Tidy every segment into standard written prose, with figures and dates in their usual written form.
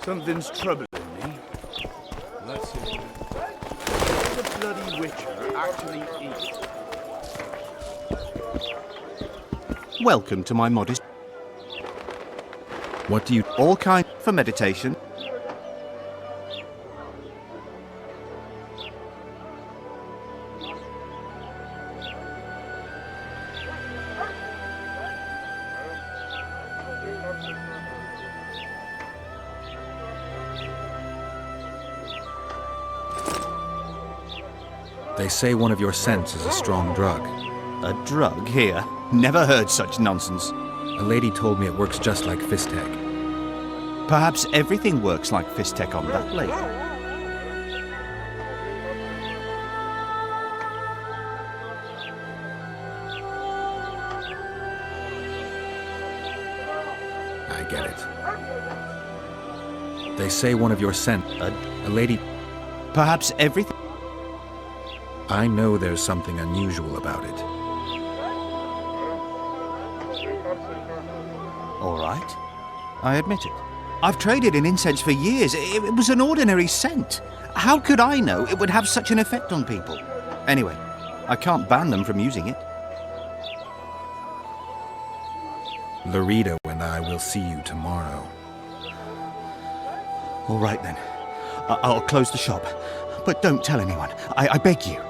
Something's troubling me. Let's see. What does the bloody witcher actually eat? Welcome to my modest... What do you... All kind for meditation. They say one of your scents is a strong drug. A drug here? Never heard such nonsense. A lady told me it works just like Fistek. Perhaps everything works like Fistek on that lady. I get it. They say one of your scent... A lady... Perhaps everything... I know there's something unusual about it. All right. I admit it. I've traded in incense for years. It was an ordinary scent. How could I know it would have such an effect on people? Anyway, I can't ban them from using it. Laredo and I will see you tomorrow. All right then. I'll close the shop. But don't tell anyone. I beg you.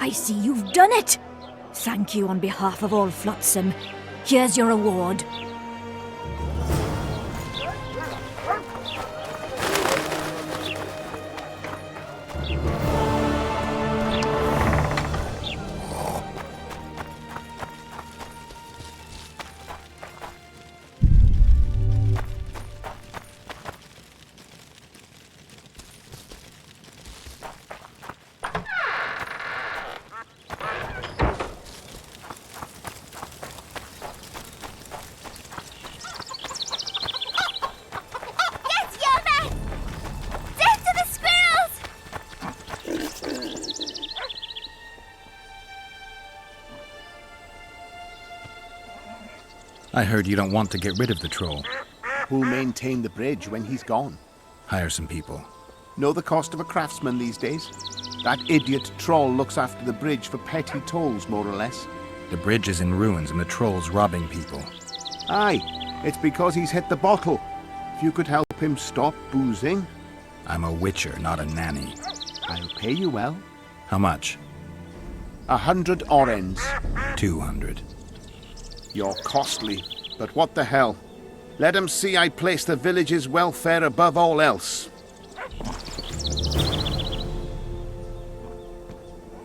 I see you've done it! Thank you on behalf of all Flotsam. Here's your reward. I heard you don't want to get rid of the troll. Who'll maintain the bridge when he's gone? Hire some people. Know the cost of a craftsman these days? That idiot troll looks after the bridge for petty tolls, more or less. The bridge is in ruins and the troll's robbing people. Aye, it's because he's hit the bottle. If you could help him stop boozing... I'm a witcher, not a nanny. I'll pay you well. How much? 100 orens. 200. You're costly, but what the hell? Let him see I place the village's welfare above all else.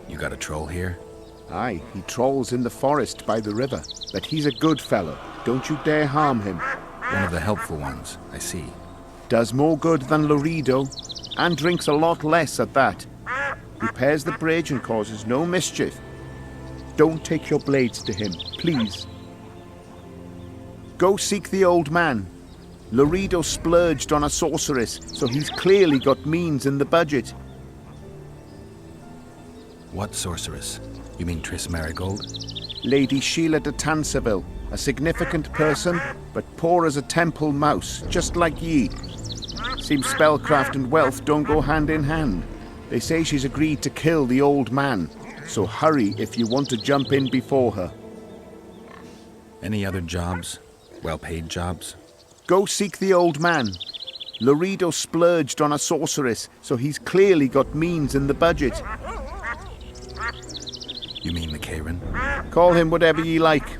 You got a troll here? Aye, he trolls in the forest by the river, but he's a good fellow. Don't you dare harm him. One of the helpful ones, I see. Does more good than Laredo, and drinks a lot less at that. Repairs the bridge and causes no mischief. Don't take your blades to him, please. Go seek the old man. Laredo splurged on a sorceress, so he's clearly got means in the budget. What sorceress? You mean Triss Marigold? Lady Sheila de Tanseville, a significant person, but poor as a temple mouse, just like ye. Seems spellcraft and wealth don't go hand in hand. They say she's agreed to kill the old man, so hurry if you want to jump in before her. Any other jobs? Well-paid jobs? Go seek the old man. Laredo splurged on a sorceress, so he's clearly got means in the budget. You mean the Karen? Call him whatever ye like.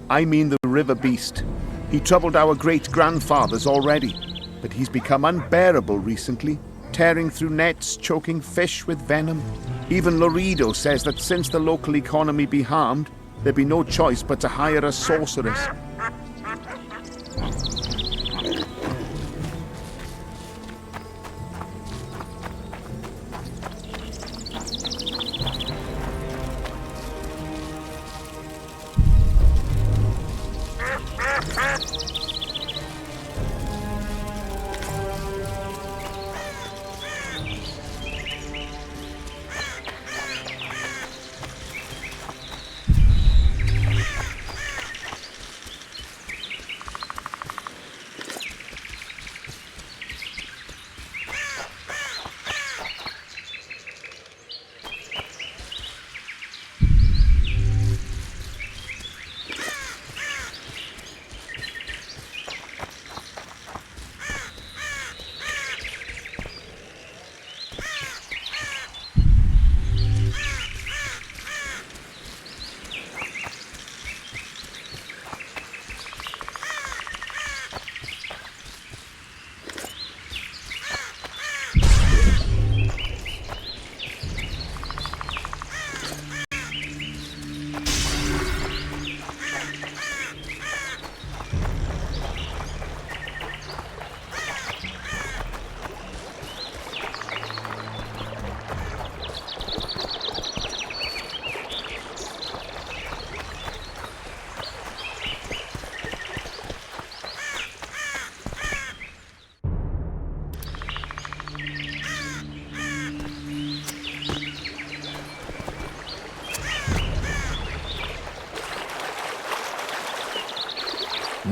I mean the river beast. He troubled our great-grandfathers already, but he's become unbearable recently, tearing through nets, choking fish with venom. Even Laredo says that since the local economy be harmed, there'd be no choice but to hire a sorceress.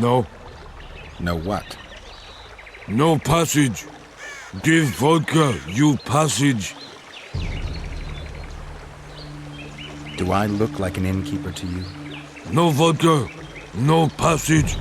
No. No what? No passage. Give vodka, you passage. Do I look like an innkeeper to you? No vodka, no passage.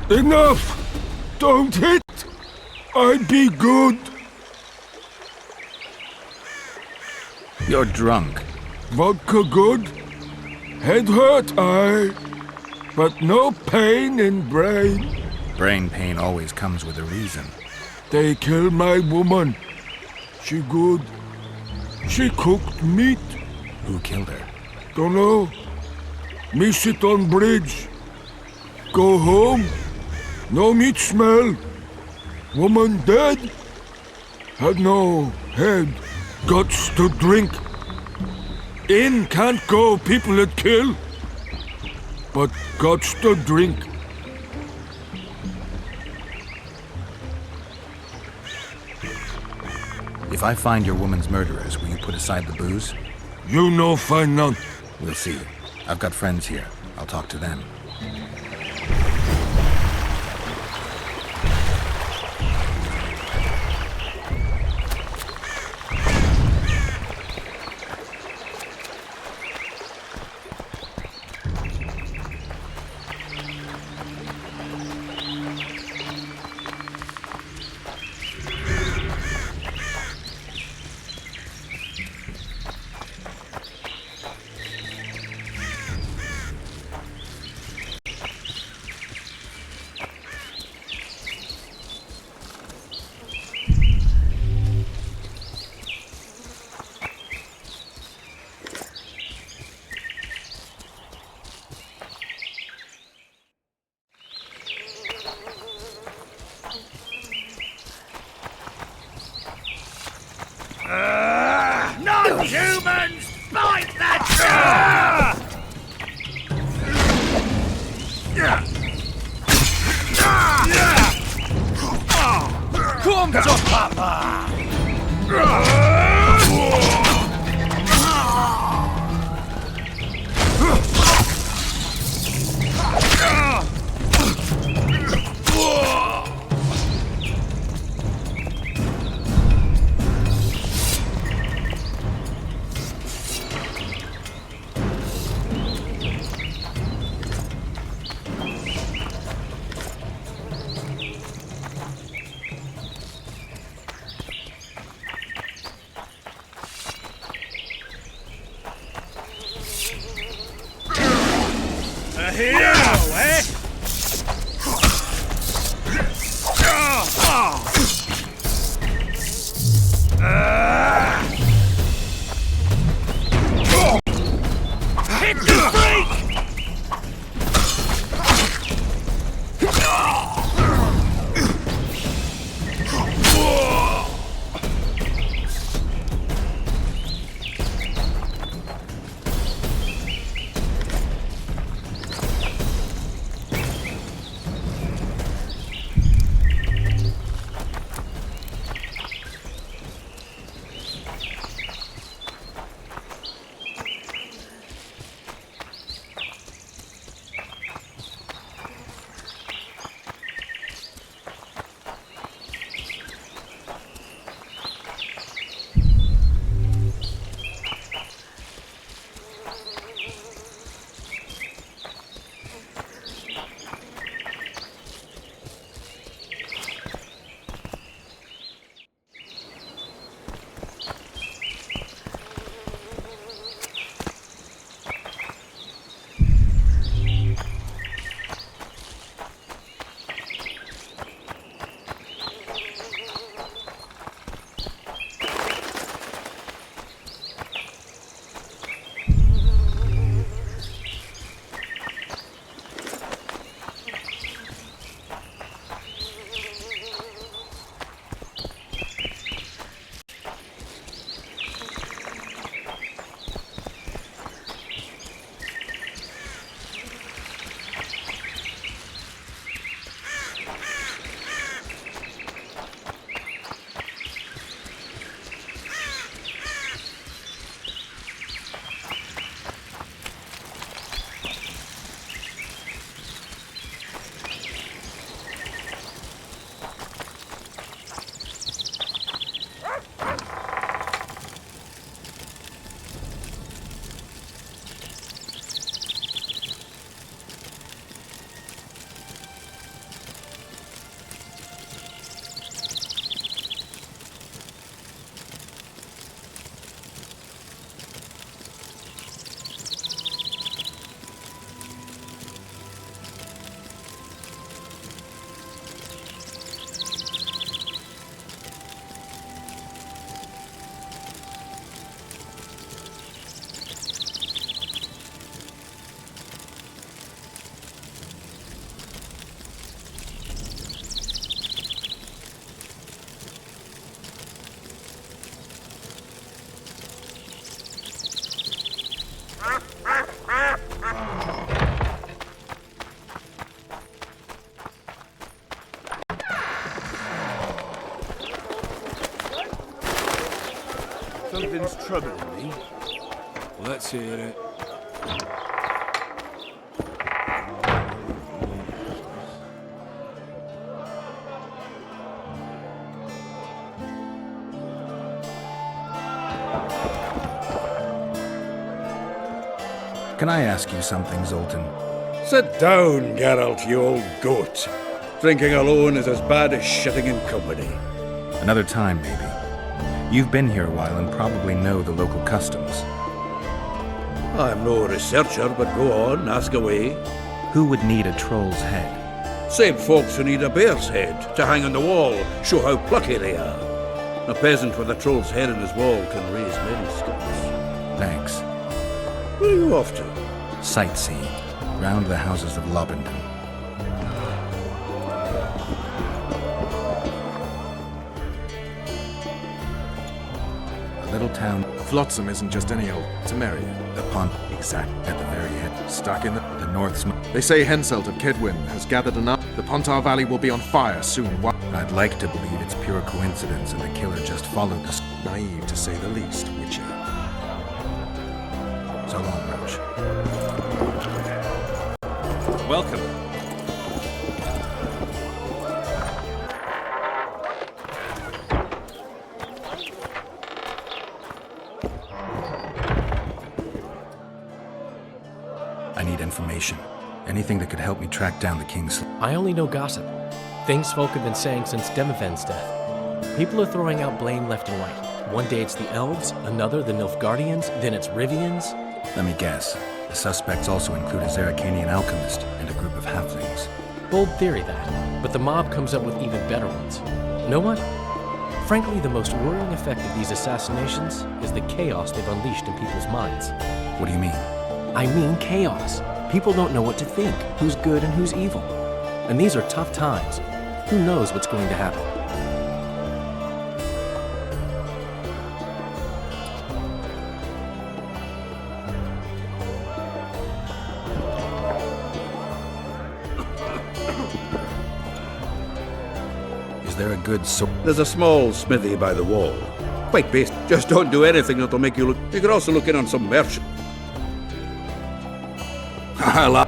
Enough! Don't hit! I'd be good. You're drunk. Vodka good. Head hurt, aye. But no pain in brain. Brain pain always comes with a reason. They kill my woman. She good. She cooked meat. Who killed her? Dunno. Me sit on bridge. Go home. No meat smell. Woman dead. Had no head. Guts to drink. In can't go, people it kill. But guts to drink. If I find your woman's murderers, will you put aside the booze? You no find none. We'll see. I've got friends here. I'll talk to them. Non-humans, bite that! Come to Papa! Something's troubling me. Let's hear it. Can I ask you something, Zoltan? Sit down, Geralt, you old goat. Drinking alone is as bad as shitting in company. Another time, maybe. You've been here a while and probably know the local customs. I'm no researcher, but go on, ask away. Who would need a troll's head? Same folks who need a bear's head to hang on the wall, show how plucky they are. A peasant with a troll's head on his wall can raise many scalps. Thanks. Where are you off to? Sightseeing. Round the houses of Lobenden. A little town. Flotsam isn't just any old Temeria. The pond, exact at the very head. Stuck in the North. They say Henselt of Kedwin has gathered enough. The Pontar Valley will be on fire soon. I'd like to believe it's pure coincidence and the killer just followed us. Naive, to say the least, Witcher. So long, Roach. Welcome. I need information. Anything that could help me track down the king's... I only know gossip. Things folk have been saying since Demoven's death. People are throwing out blame left and right. One day it's the elves, another the Nilfgaardians, then it's Rivians. Let me guess. The suspects also include a Zerrikanian alchemist and a group of halflings. Bold theory, that. But the mob comes up with even better ones. Know what? Frankly, the most worrying effect of these assassinations is the chaos they've unleashed in people's minds. What do you mean? I mean chaos. People don't know what to think, who's good and who's evil. And these are tough times. Who knows what's going to happen? Is there a good There's a small smithy by the wall. Quite basic. Just don't do anything that'll make you look... You could also look in on some merchant. Hola.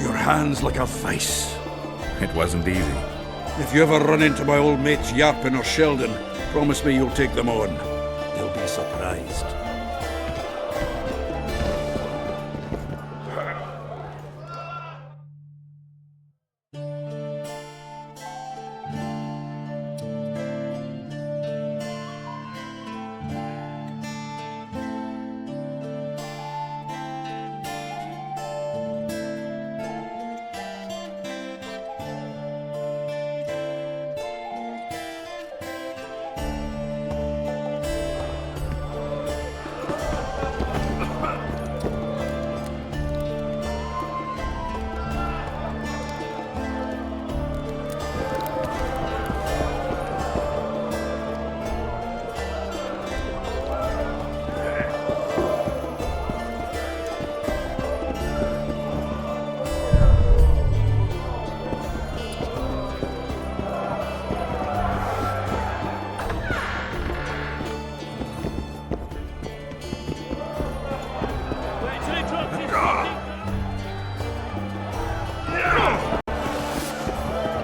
Your hand's like a vice. It wasn't easy. If you ever run into my old mates Yarpin or Sheldon, promise me you'll take them on. They'll be surprised.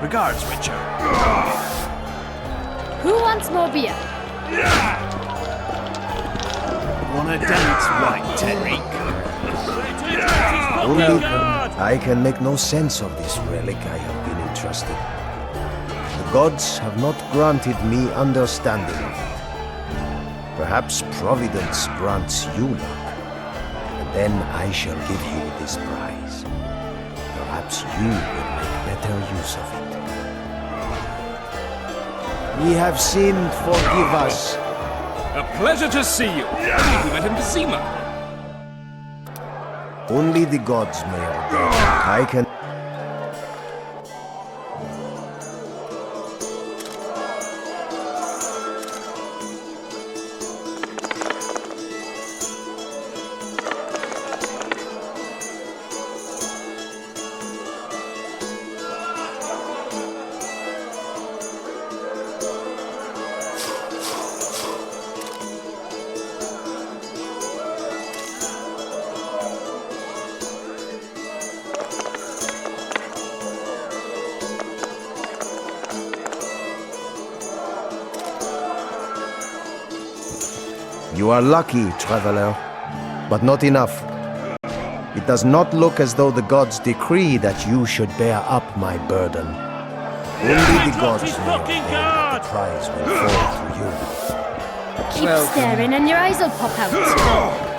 Regards, Witcher. Who wants more beer? Wanna dance, right, Tedric? I can make no sense of this relic I have been entrusted. The gods have not granted me understanding of it. Perhaps Providence grants you luck, and then I shall give you this prize. Perhaps you will make better use of it. We have sinned, forgive us. A pleasure to see you. I believe we met in Vizima. Only the gods may ordain. I can... You are lucky, traveler, but not enough. It does not look as though the gods decree that you should bear up my burden. Only the gods know that the prize will fall to you. Keep staring and your eyes will pop out.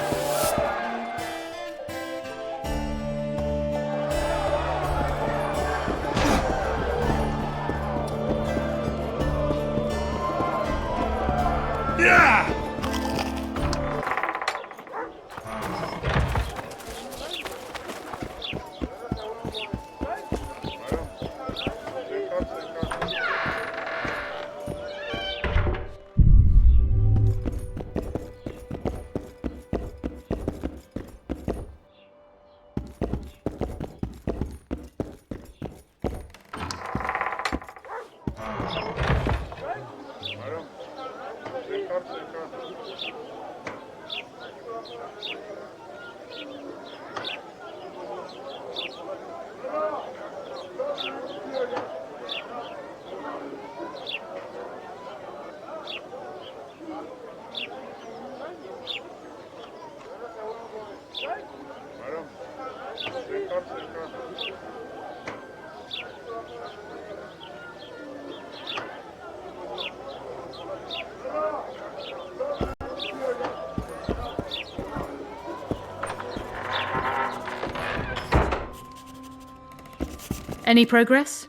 Any progress?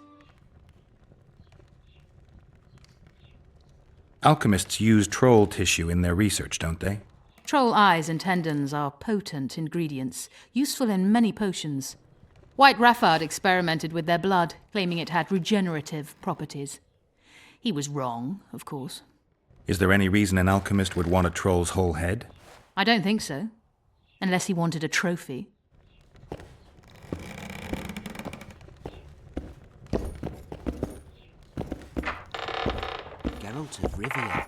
Alchemists use troll tissue in their research, don't they? Troll eyes and tendons are potent ingredients, useful in many potions. White Raffard experimented with their blood, claiming it had regenerative properties. He was wrong, of course. Is there any reason an alchemist would want a troll's whole head? I don't think so. Unless he wanted a trophy. Geralt de Rivia.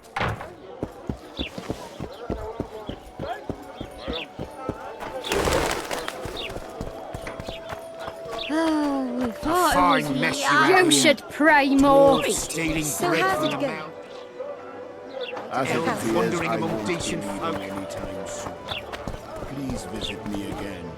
Oh, we thought fine it was mess me. you had You here. should pray more. Stealing So bread how's from it the going? mouth. As it Elves appears, wandering I among won't be decent seeing folk. you anytime soon. Please visit me again.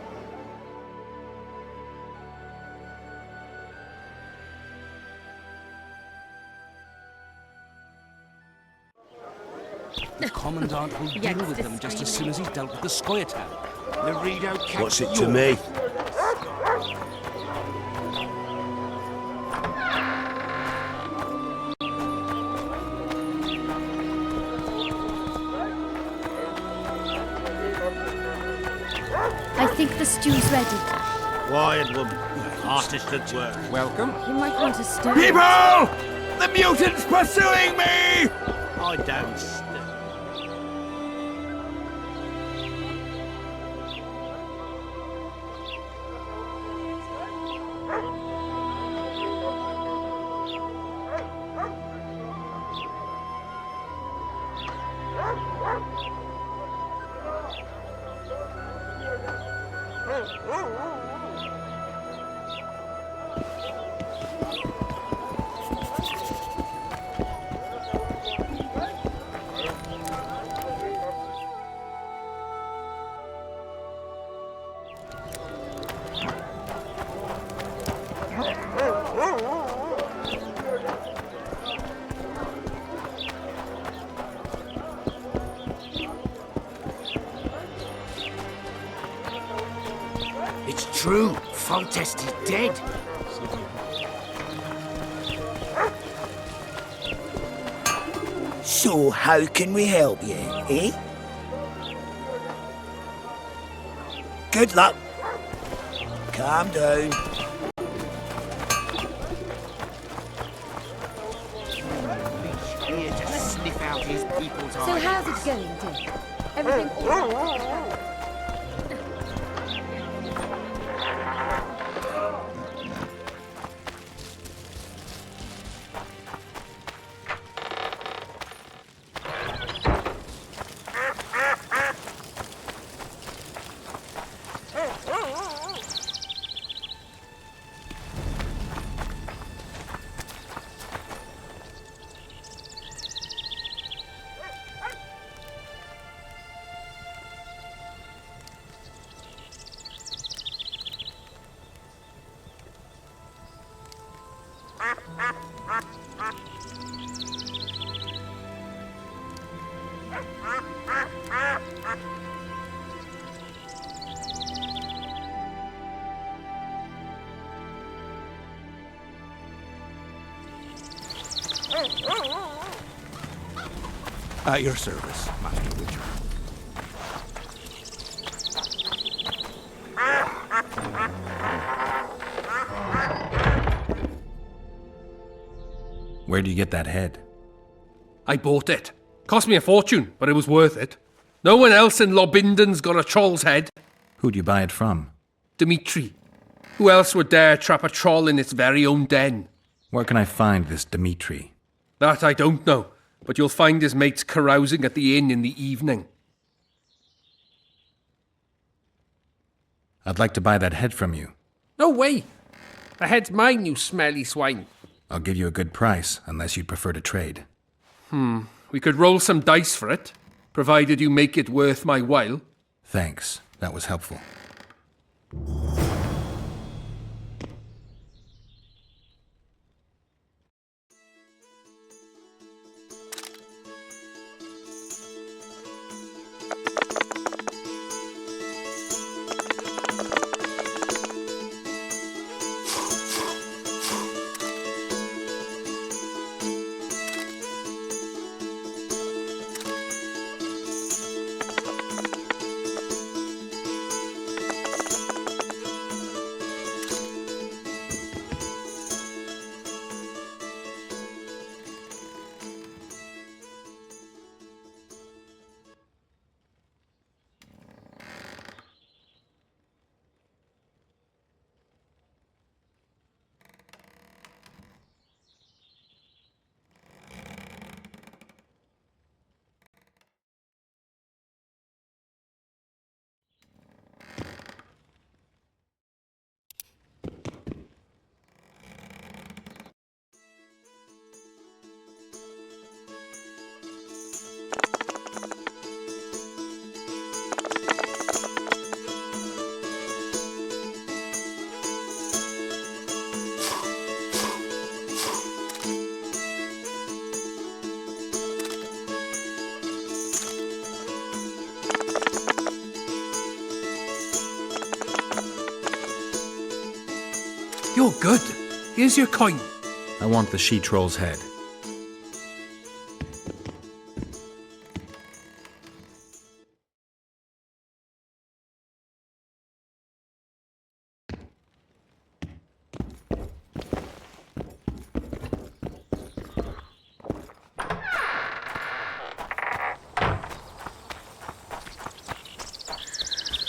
The Commandant will deal with them just as soon as he's dealt with the Scoia'tael. The Redo catch. What's it to me? I think the stew's ready. Quiet woman. Artist at work. Welcome. You might want to stir. People! The mutant's pursuing me! I don't stir. It's true. Foltest is dead. So how can we help you, eh? Good luck. Calm down. Here to sniff out his people's So eyes. how's it going, dear? Everything all right? At your service, Master Witcher. Where'd you get that head? I bought it. Cost me a fortune, but it was worth it. No one else in Lobinden's got a troll's head. Who'd you buy it from? Dimitri. Who else would dare trap a troll in its very own den? Where can I find this Dimitri? That I don't know, but you'll find his mates carousing at the inn in the evening. I'd like to buy that head from you. No way! The head's mine, you smelly swine. I'll give you a good price, unless you'd prefer to trade. We could roll some dice for it, provided you make it worth my while. Thanks. That was helpful. You're good. Here's your coin. I want the she-troll's head.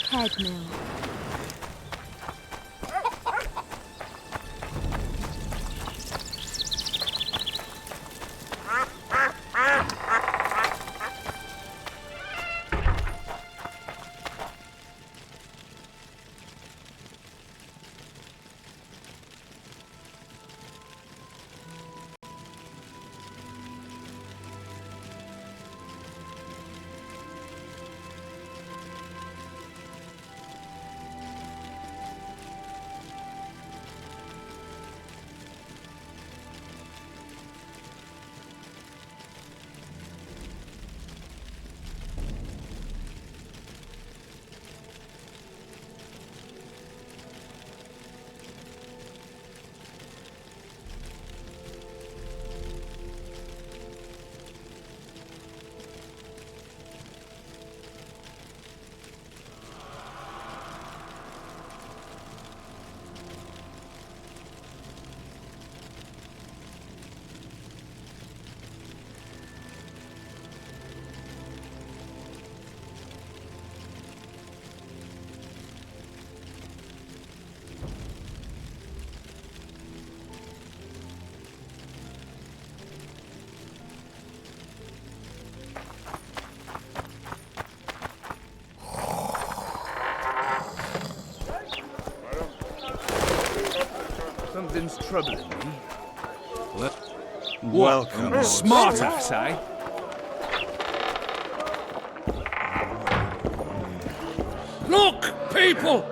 Head mill. Something's troubling me. Welcome. Smart ass, eh? Look, people!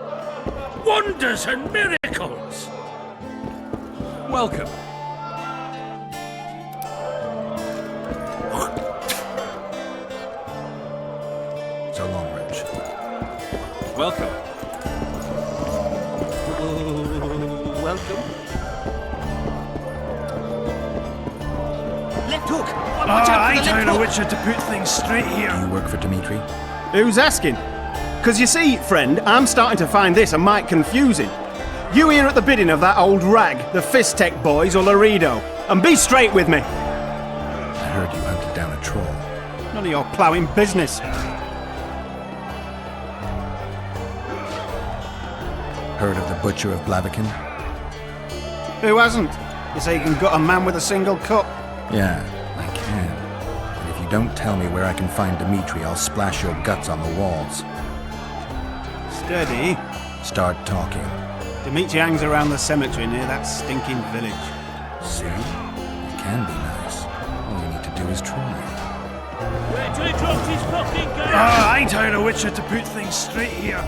Wonders and miracles! Welcome. Welcome. Welcome. Left hook! I don't know which to put things straight here. Do you work for Dimitri? Who's asking? Because you see, friend, I'm starting to find this a mite confusing. You here at the bidding of that old rag, the Fist Tech boys or Laredo, and be straight with me. I heard you hunted down a troll. None of your ploughing business. Heard of the Butcher of Blaviken? Who hasn't? You say you can gut a man with a single cut? Yeah, I can. And if you don't tell me where I can find Dimitri, I'll splash your guts on the walls. Steady. Start talking. Dimitri hangs around the cemetery near that stinking village. See? You can be nice. All you need to do is try. Wait till he drops his fucking gun! I don't know which to put things straight here.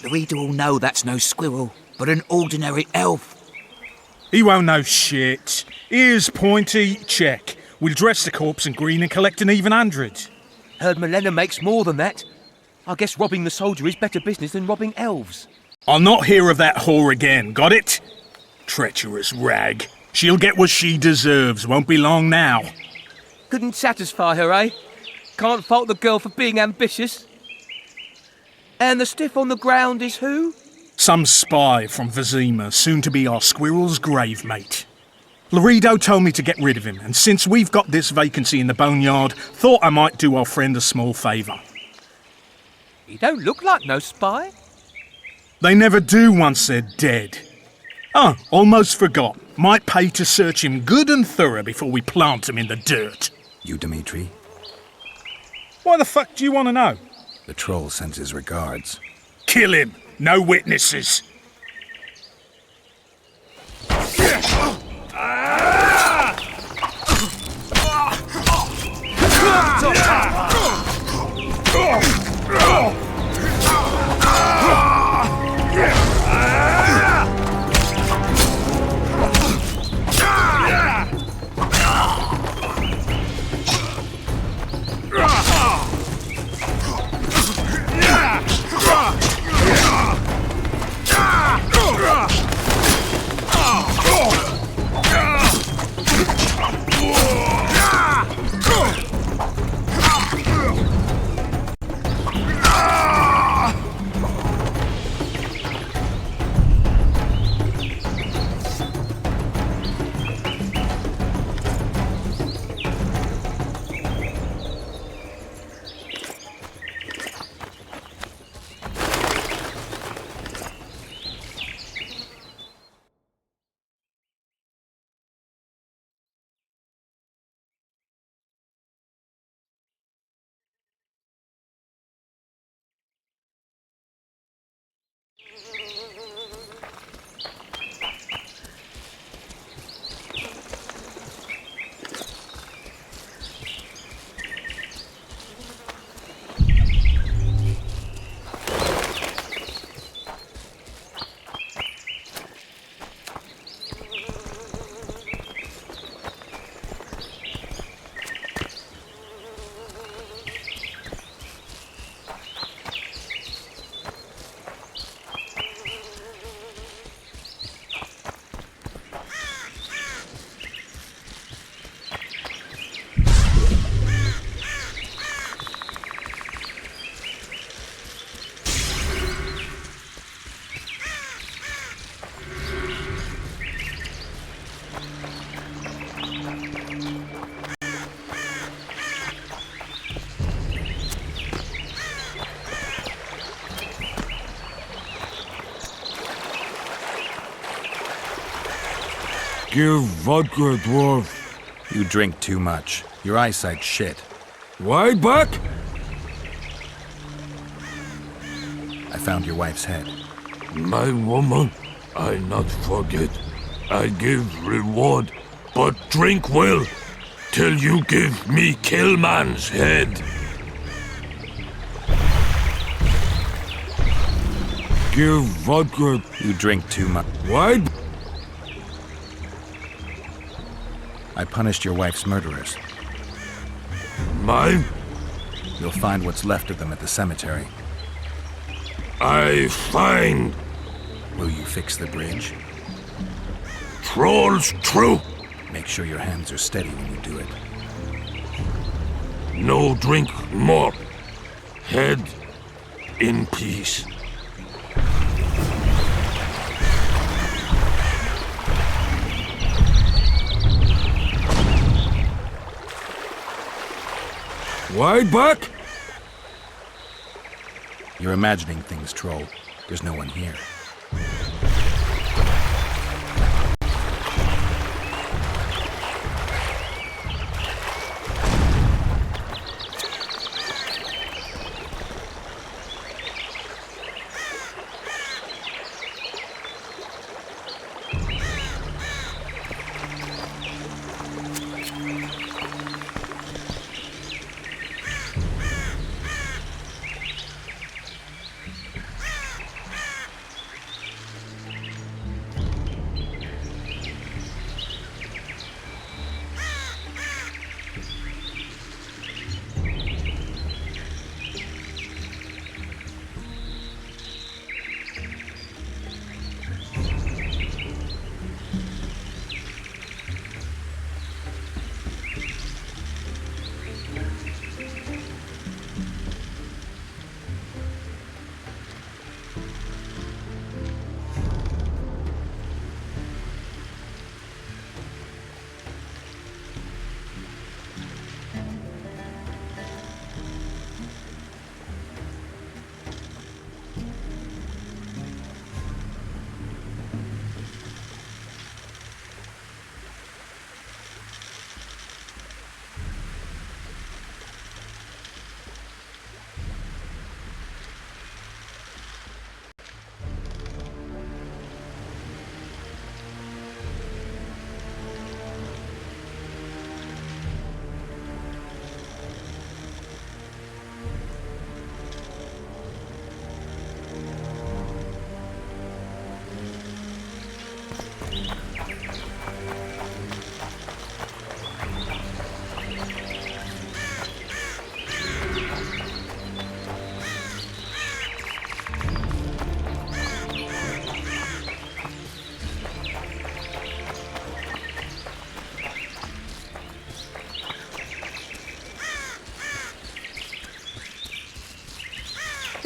The reader will know that's no squirrel, but an ordinary elf. He won't know shit. Here's Pointy, check. We'll dress the corpse in green and collect an even 100. Heard Milena makes more than that. I guess robbing the soldier is better business than robbing elves. I'll not hear of that whore again, got it? Treacherous rag. She'll get what she deserves, won't be long now. Couldn't satisfy her, eh? Can't fault the girl for being ambitious. And the stiff on the ground is who? Some spy from Vizima, soon to be our squirrel's grave mate. Laredo told me to get rid of him, and since we've got this vacancy in the boneyard, thought I might do our friend a small favour. He don't look like no spy. They never do once they're dead. Oh, almost forgot. Might pay to search him good and thorough before we plant him in the dirt. You, Dimitri? Why the fuck do you want to know? The troll sends his regards. Kill him! No witnesses! Give vodka, dwarf. You drink too much. Your eyesight's shit. Why back? I found your wife's head. My woman, I not forget. I give reward, but drink well, till you give me kill man's head. Give vodka. You drink too much. Why? I punished your wife's murderers. Mine? You'll find what's left of them at the cemetery. I find. Will you fix the bridge? Trolls true. Make sure your hands are steady when you do it. No drink more. Head in peace. Why back? You're imagining things, troll. There's no one here.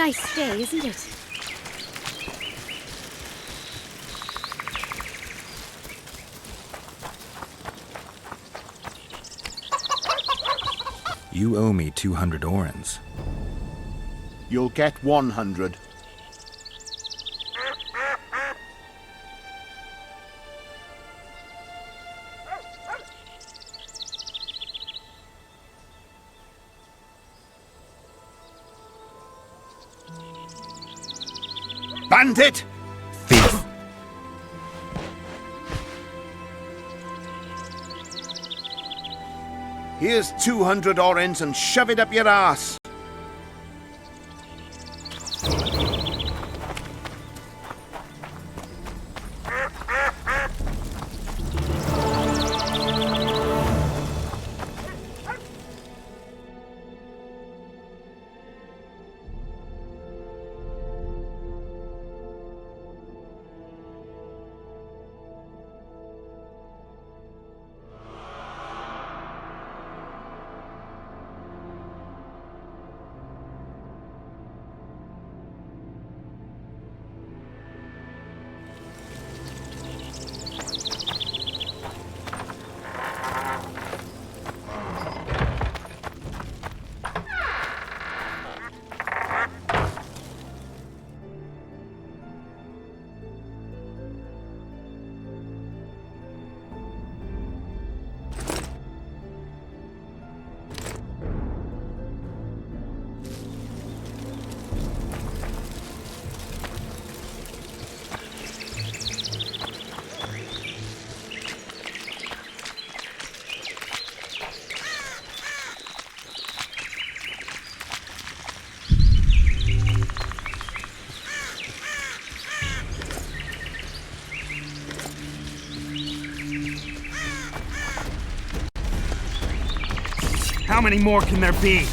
Nice day, isn't it? You owe me 200 orens. You'll get 100. Bandit! Thief! Here's 200 orens and shove it up your ass. How many more can there be?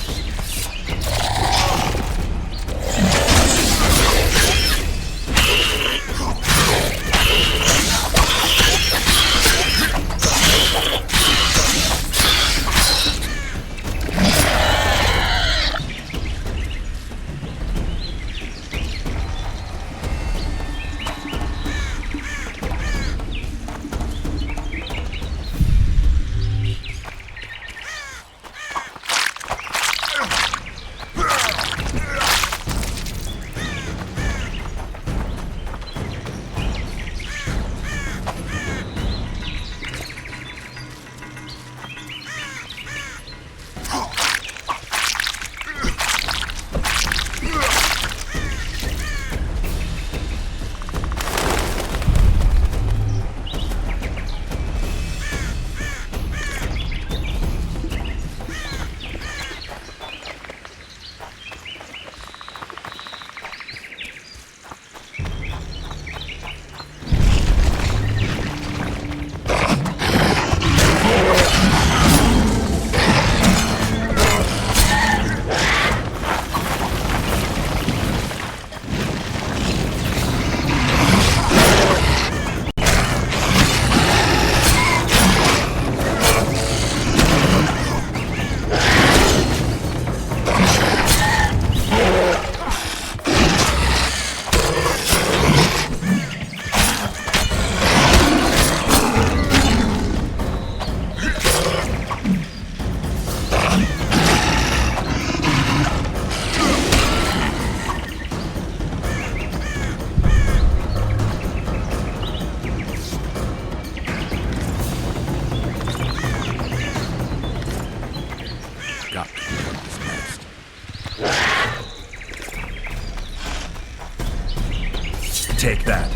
Take that.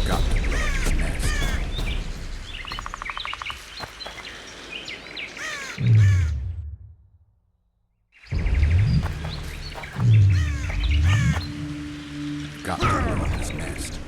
Got to blow his nest. Got to blow his nest.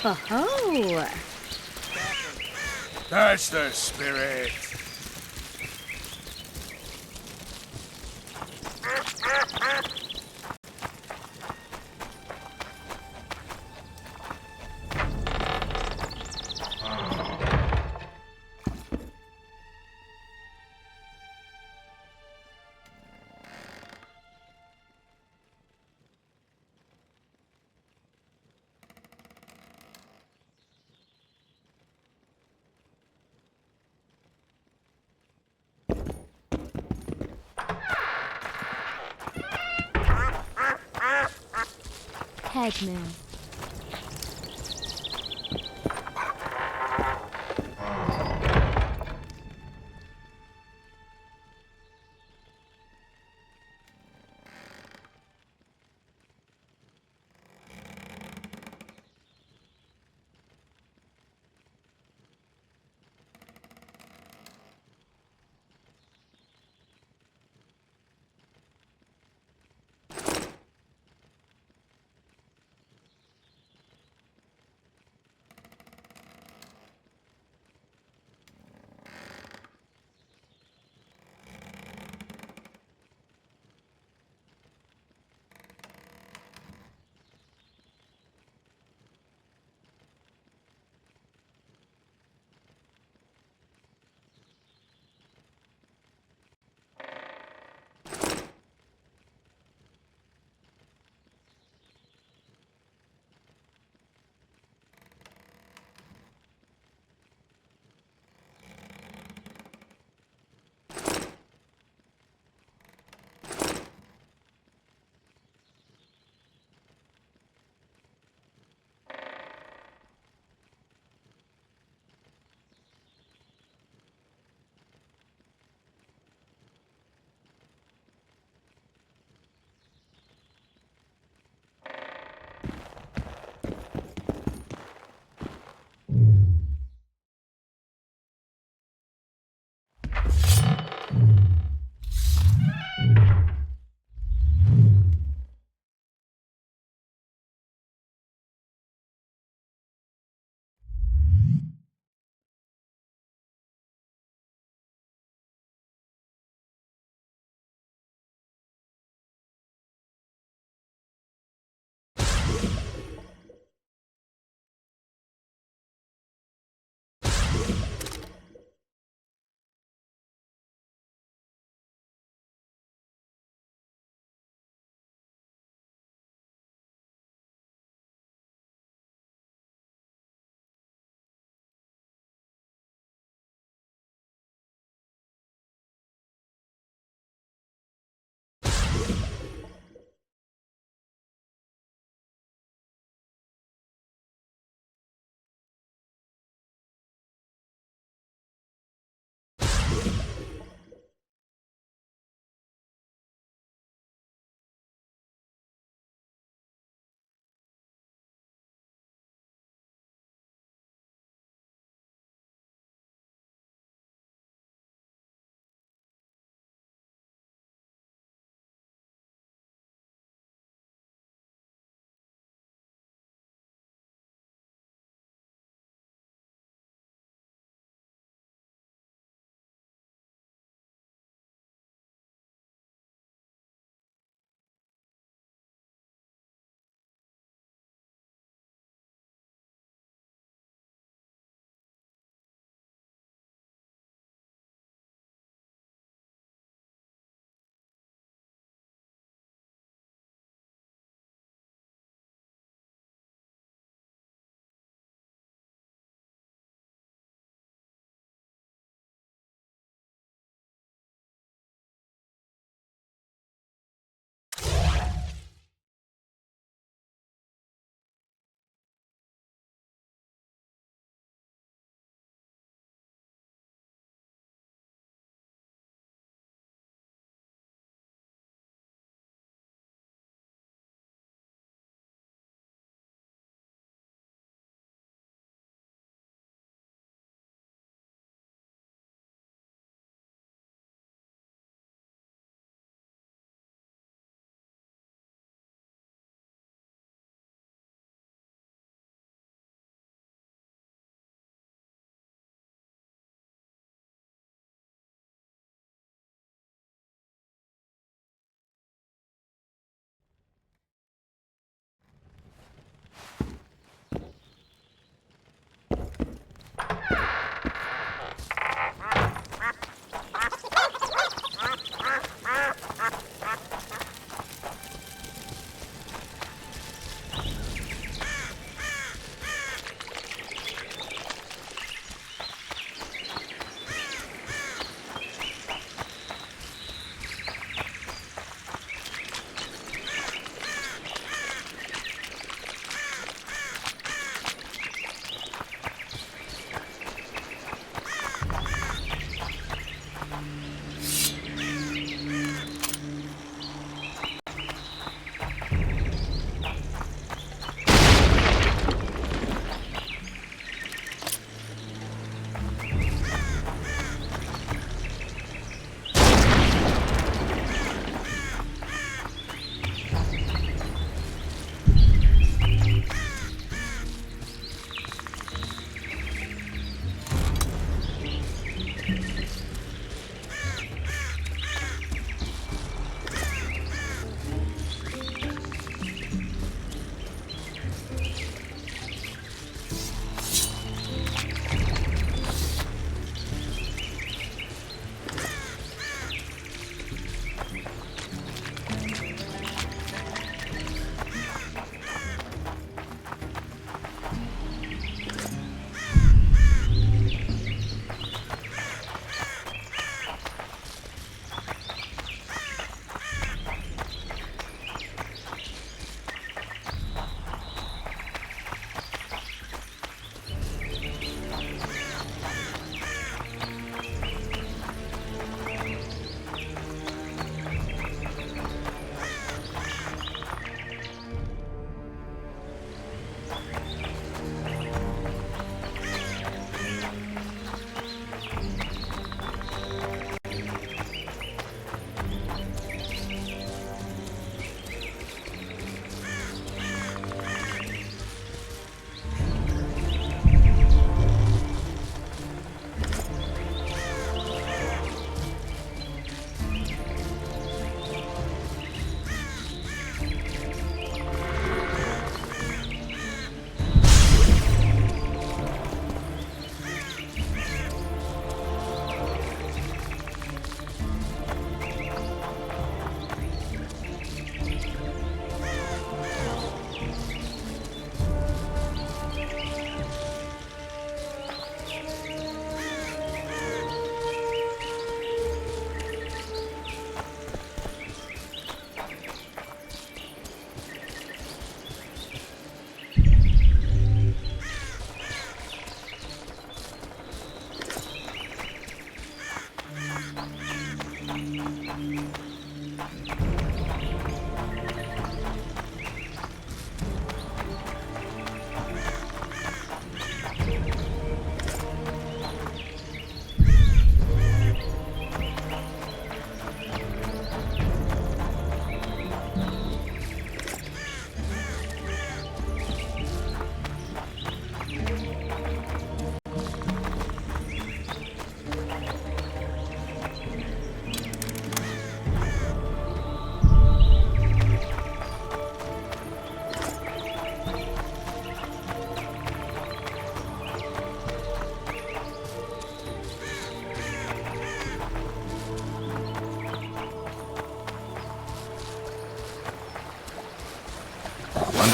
Oh, That's the spirit. Headman.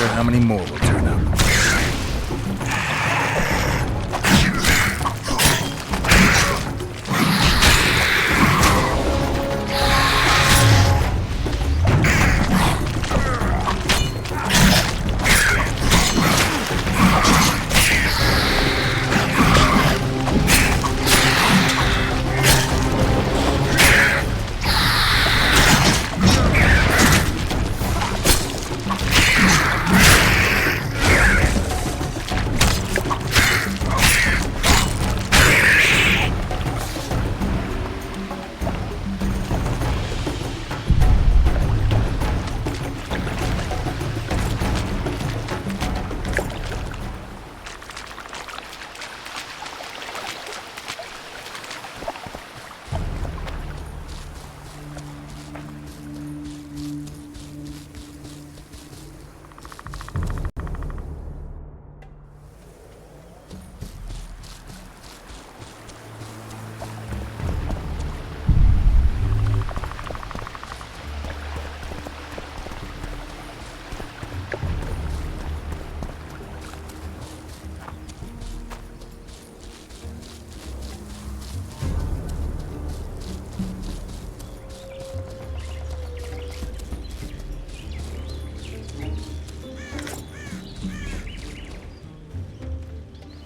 wonder how many more will turn up.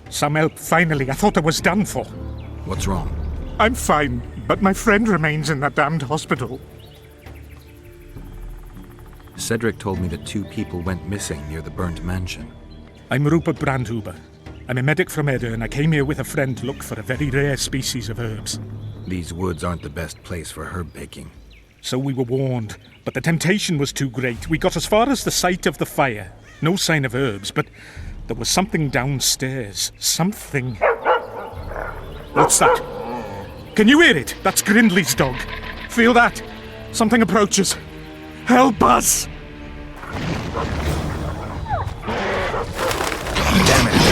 Some help, finally. I thought I was done for. What's wrong? I'm fine, but my friend remains in that damned hospital. Cedric told me that 2 people went missing near the burnt mansion. I'm Rupert Brandhuber. I'm a medic from Edda, and I came here with a friend to look for a very rare species of herbs. These woods aren't the best place for herb picking. So we were warned, but the temptation was too great. We got as far as the site of the fire. No sign of herbs, but there was something downstairs. Something. What's that? Can you hear it? That's Grindley's dog. Feel that? Something approaches. Help us! Damn it.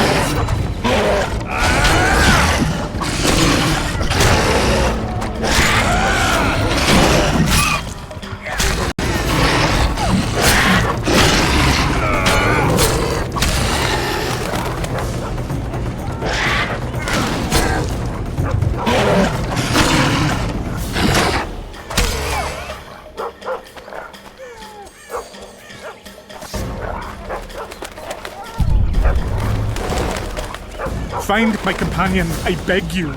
Find my companion, I beg you.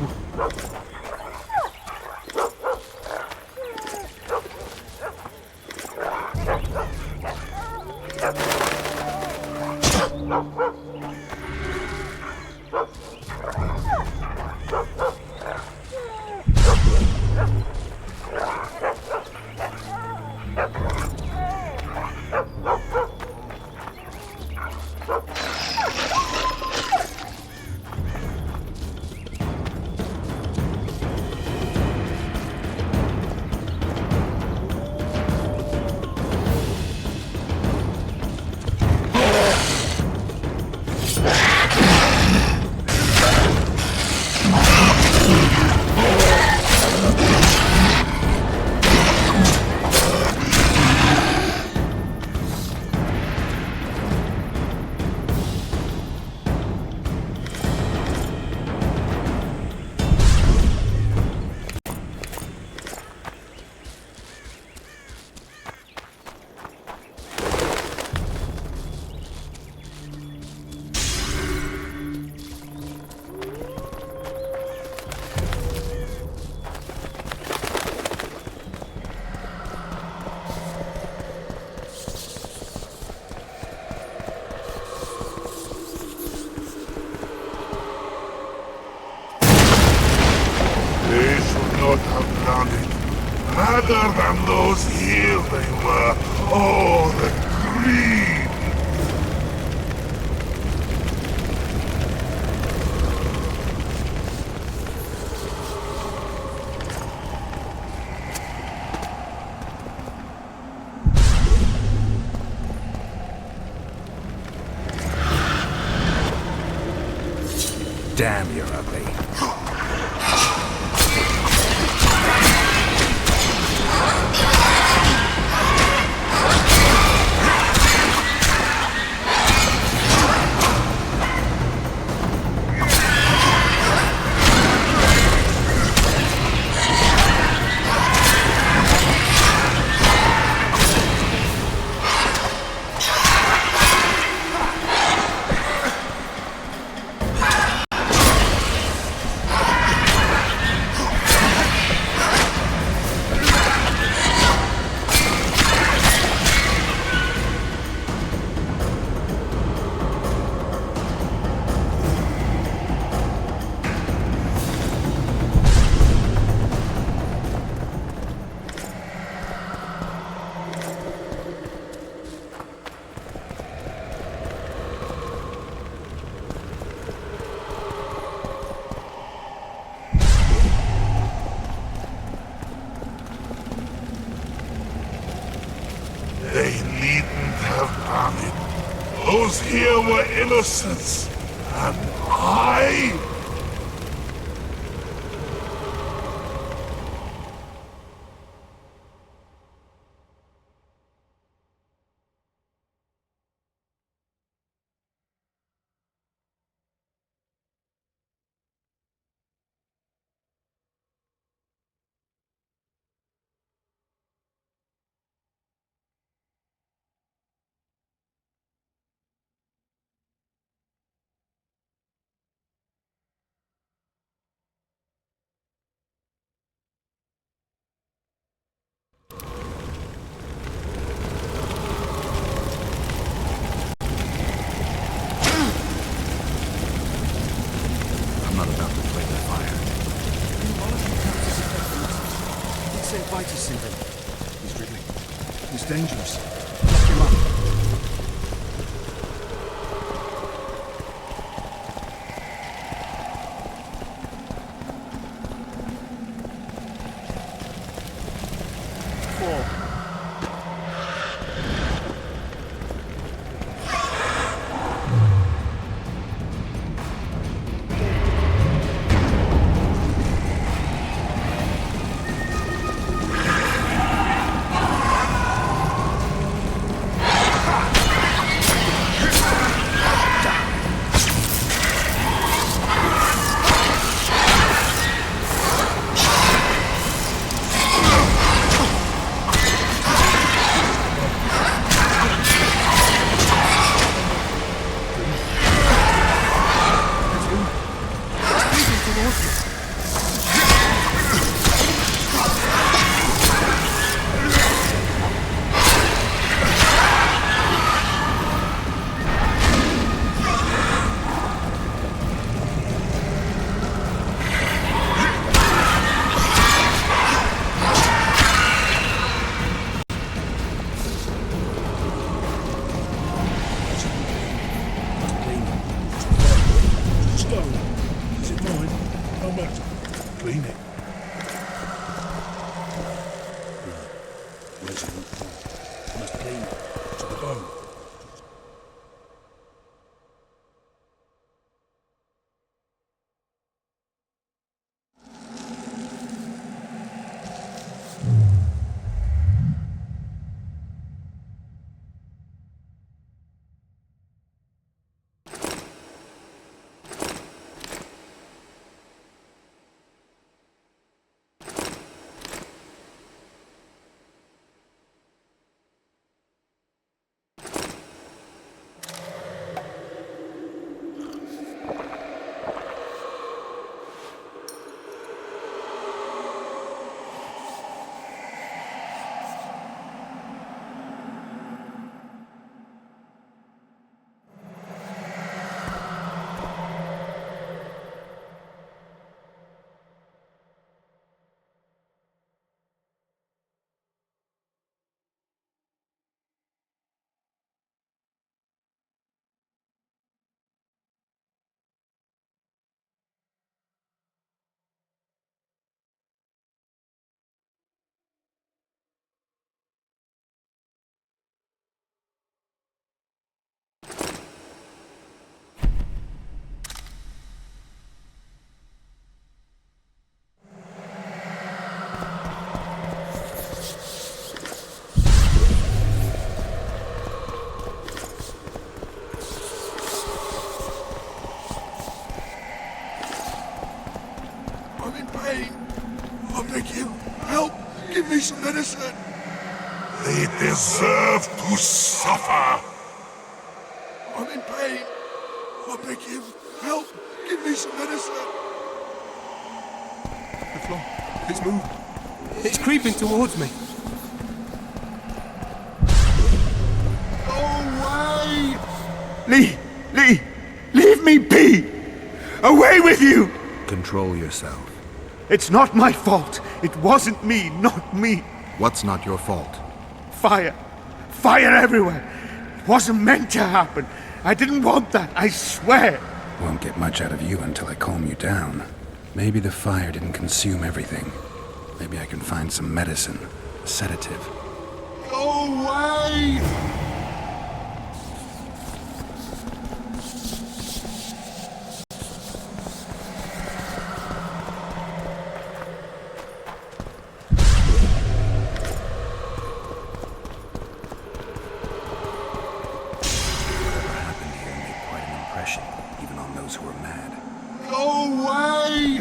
Better than those here they were. Oh, the greed! Damn, you're ugly. innocence, and I... He's dribbling. He's dangerous. Lock him up. Give me some medicine. They deserve to suffer. I'm in pain. I beg you, help. Give me some medicine. The floor. It's moving. It's creeping towards me. Away! Lee! Leave me be! Away with you! Control yourself. It's not my fault. It wasn't me, not me. What's not your fault? Fire. Fire everywhere. It wasn't meant to happen. I didn't want that, I swear. Won't get much out of you until I calm you down. Maybe the fire didn't consume everything. Maybe I can find some medicine, a sedative. Go away! those who are mad. Go away!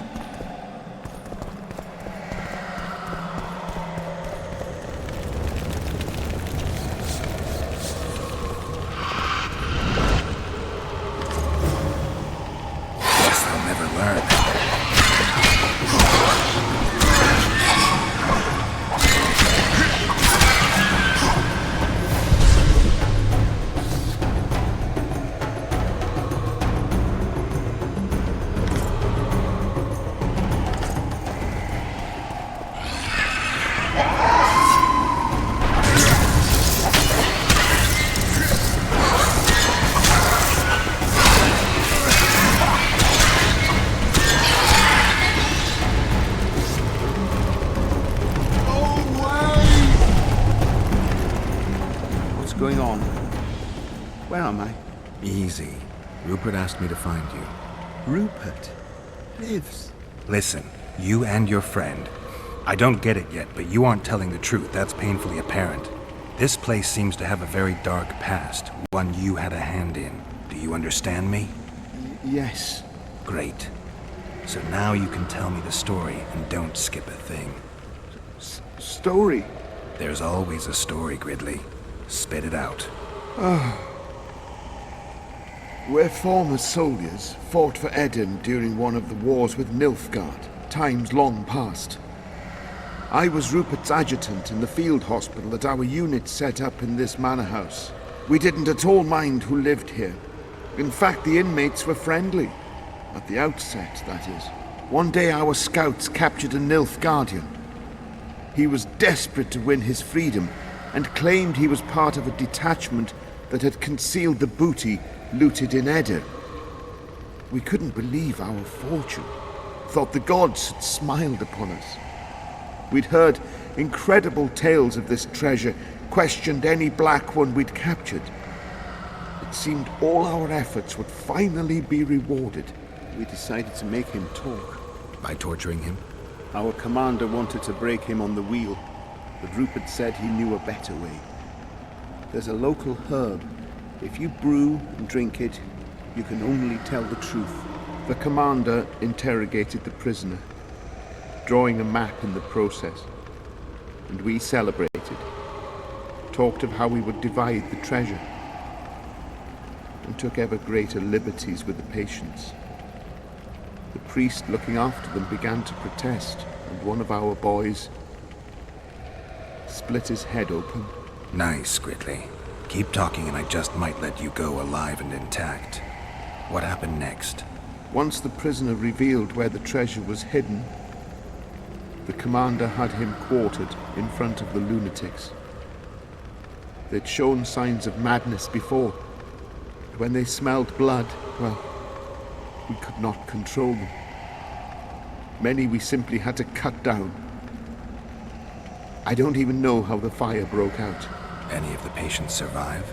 Guess they'll never learn. What's going on? Where am I? Easy. Rupert asked me to find you. Rupert lives. Listen, you and your friend. I don't get it yet, but you aren't telling the truth. That's painfully apparent. This place seems to have a very dark past, one you had a hand in. Do you understand me? Yes. Great. So now you can tell me the story and don't skip a thing. Story? There's always a story, Gridley. Spit it out. We're former soldiers, fought for Eden during one of the wars with Nilfgaard, times long past. I was Rupert's adjutant in the field hospital that our unit set up in this manor house. We didn't at all mind who lived here. In fact, the inmates were friendly. At the outset, that is. One day our scouts captured a Nilfgaardian. He was desperate to win his freedom and claimed he was part of a detachment that had concealed the booty looted in Eder. We couldn't believe our fortune. Thought the gods had smiled upon us. We'd heard incredible tales of this treasure, questioned any black one we'd captured. It seemed all our efforts would finally be rewarded. We decided to make him talk. By torturing him? Our commander wanted to break him on the wheel, but Rupert said he knew a better way. There's a local herb. If you brew and drink it, you can only tell the truth. The commander interrogated the prisoner, drawing a map in the process. And we celebrated, talked of how we would divide the treasure, and took ever greater liberties with the patients. The priest looking after them began to protest, and one of our boys split his head open. Nice, Gridley. Keep talking and I just might let you go alive and intact. What happened next? Once the prisoner revealed where the treasure was hidden, the commander had him quartered in front of the lunatics. They'd shown signs of madness before. When they smelled blood, well, we could not control them. Many we simply had to cut down. I don't even know how the fire broke out. Any of the patients survive?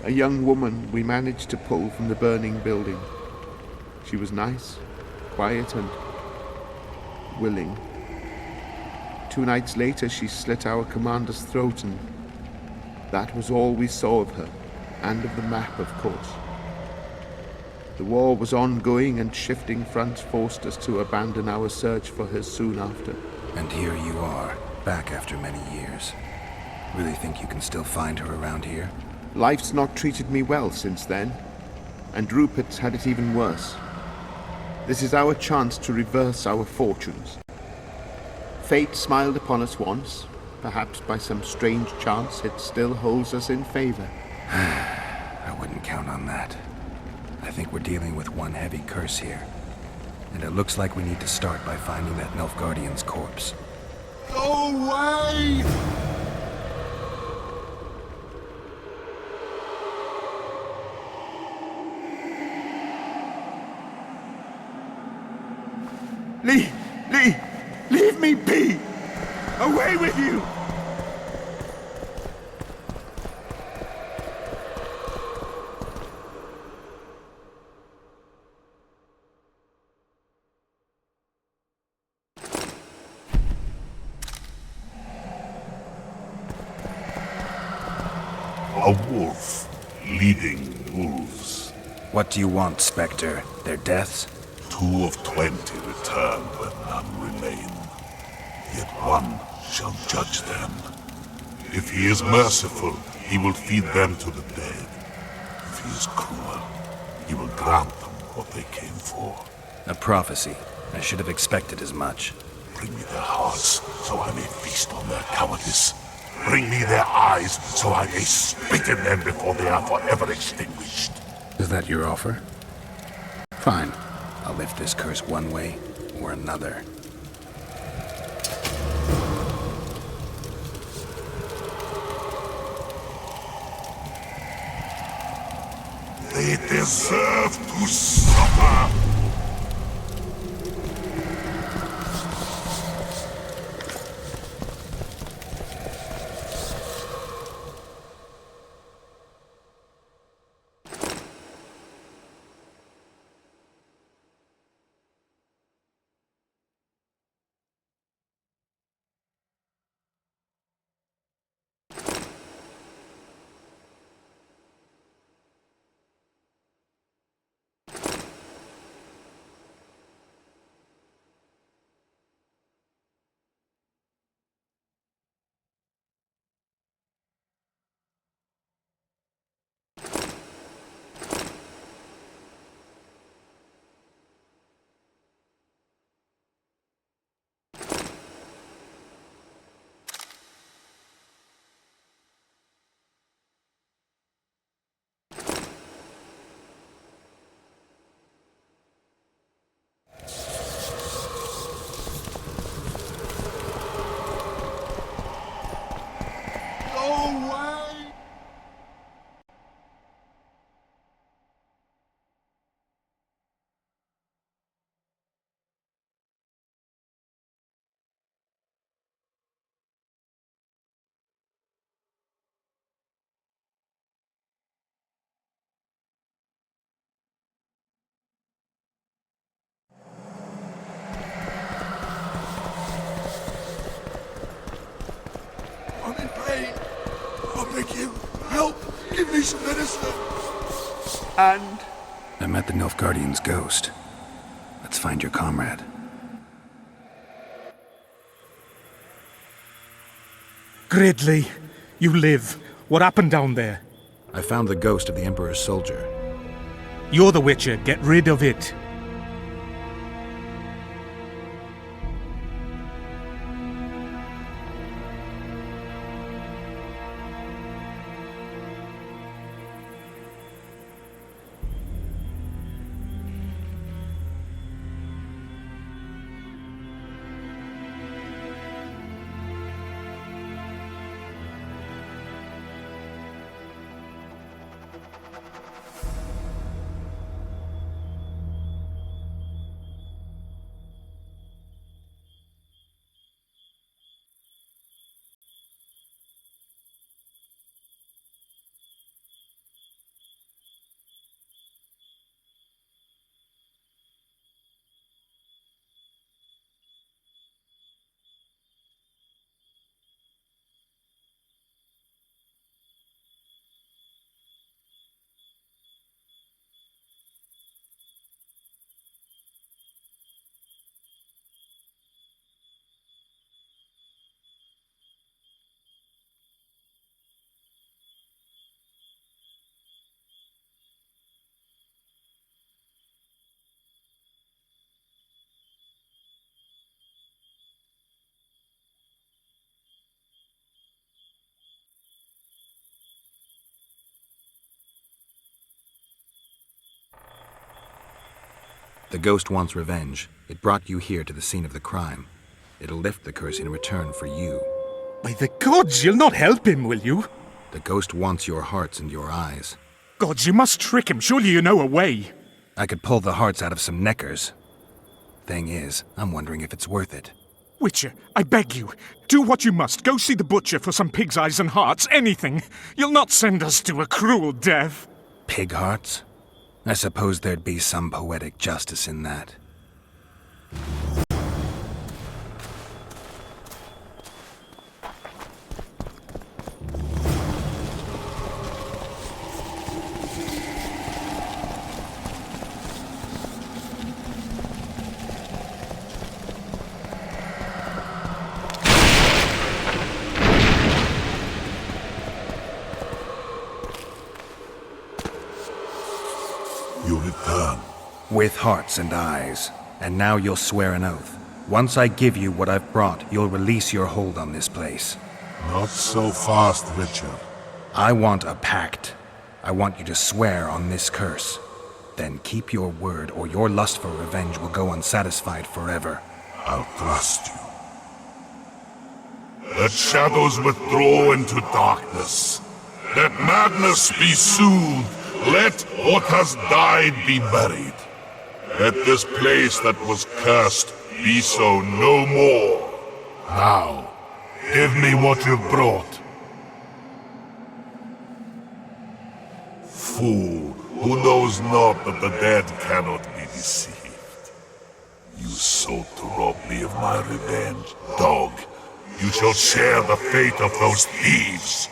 A young woman we managed to pull from the burning building. She was nice, quiet and willing. 2 nights later she slit our commander's throat, and that was all we saw of her, and of the map, of course. The war was ongoing, and shifting fronts forced us to abandon our search for her soon after. And here you are, back after many years. Really think you can still find her around here? Life's not treated me well since then, and Rupert's had it even worse. This is our chance to reverse our fortunes. Fate smiled upon us once. Perhaps by some strange chance it still holds us in favor. I wouldn't count on that. I think we're dealing with one heavy curse here. And it looks like we need to start by finding that Nilfgaardian's corpse. Go away! Leave me be! Away with you! A wolf leading wolves. What do you want, Spectre? Their deaths? 2 of 20 return, but none remain. Yet one shall judge them. If he is merciful, he will feed them to the dead. If he is cruel, he will grant them what they came for. A prophecy. I should have expected as much. Bring me their hearts, so I may feast on their cowardice. Bring me their eyes, so I may spit in them before they are forever extinguished. Is that your offer? Fine. I'll lift this curse one way or another. They deserve to suffer! I'm in pain. I beg you, help! Give me some medicine! And? I met the Nilfgaardian's ghost. Let's find your comrade. Gridley, you live. What happened down there? I found the ghost of the Emperor's soldier. You're the Witcher. Get rid of it. The ghost wants revenge. It brought you here to the scene of the crime. It'll lift the curse in return for you. By the gods, you'll not help him, will you? The ghost wants your hearts and your eyes. Gods, you must trick him. Surely you know a way. I could pull the hearts out of some neckers. Thing is, I'm wondering if it's worth it. Witcher, I beg you, do what you must. Go see the butcher for some pig's eyes and hearts, anything. You'll not send us to a cruel death. Pig hearts? I suppose there'd be some poetic justice in that. With hearts and eyes. And now you'll swear an oath. Once I give you what I've brought, you'll release your hold on this place. Not so fast, Richard. I want a pact. I want you to swear on this curse. Then keep your word, or your lust for revenge will go unsatisfied forever. I'll trust you. Let shadows withdraw into darkness. Let madness be soothed. Let what has died be buried. Let this place that was cursed be so no more. Now, give me what you've brought. Fool, who knows not that the dead cannot be deceived. You sought to rob me of my revenge. Dog, you shall share the fate of those thieves.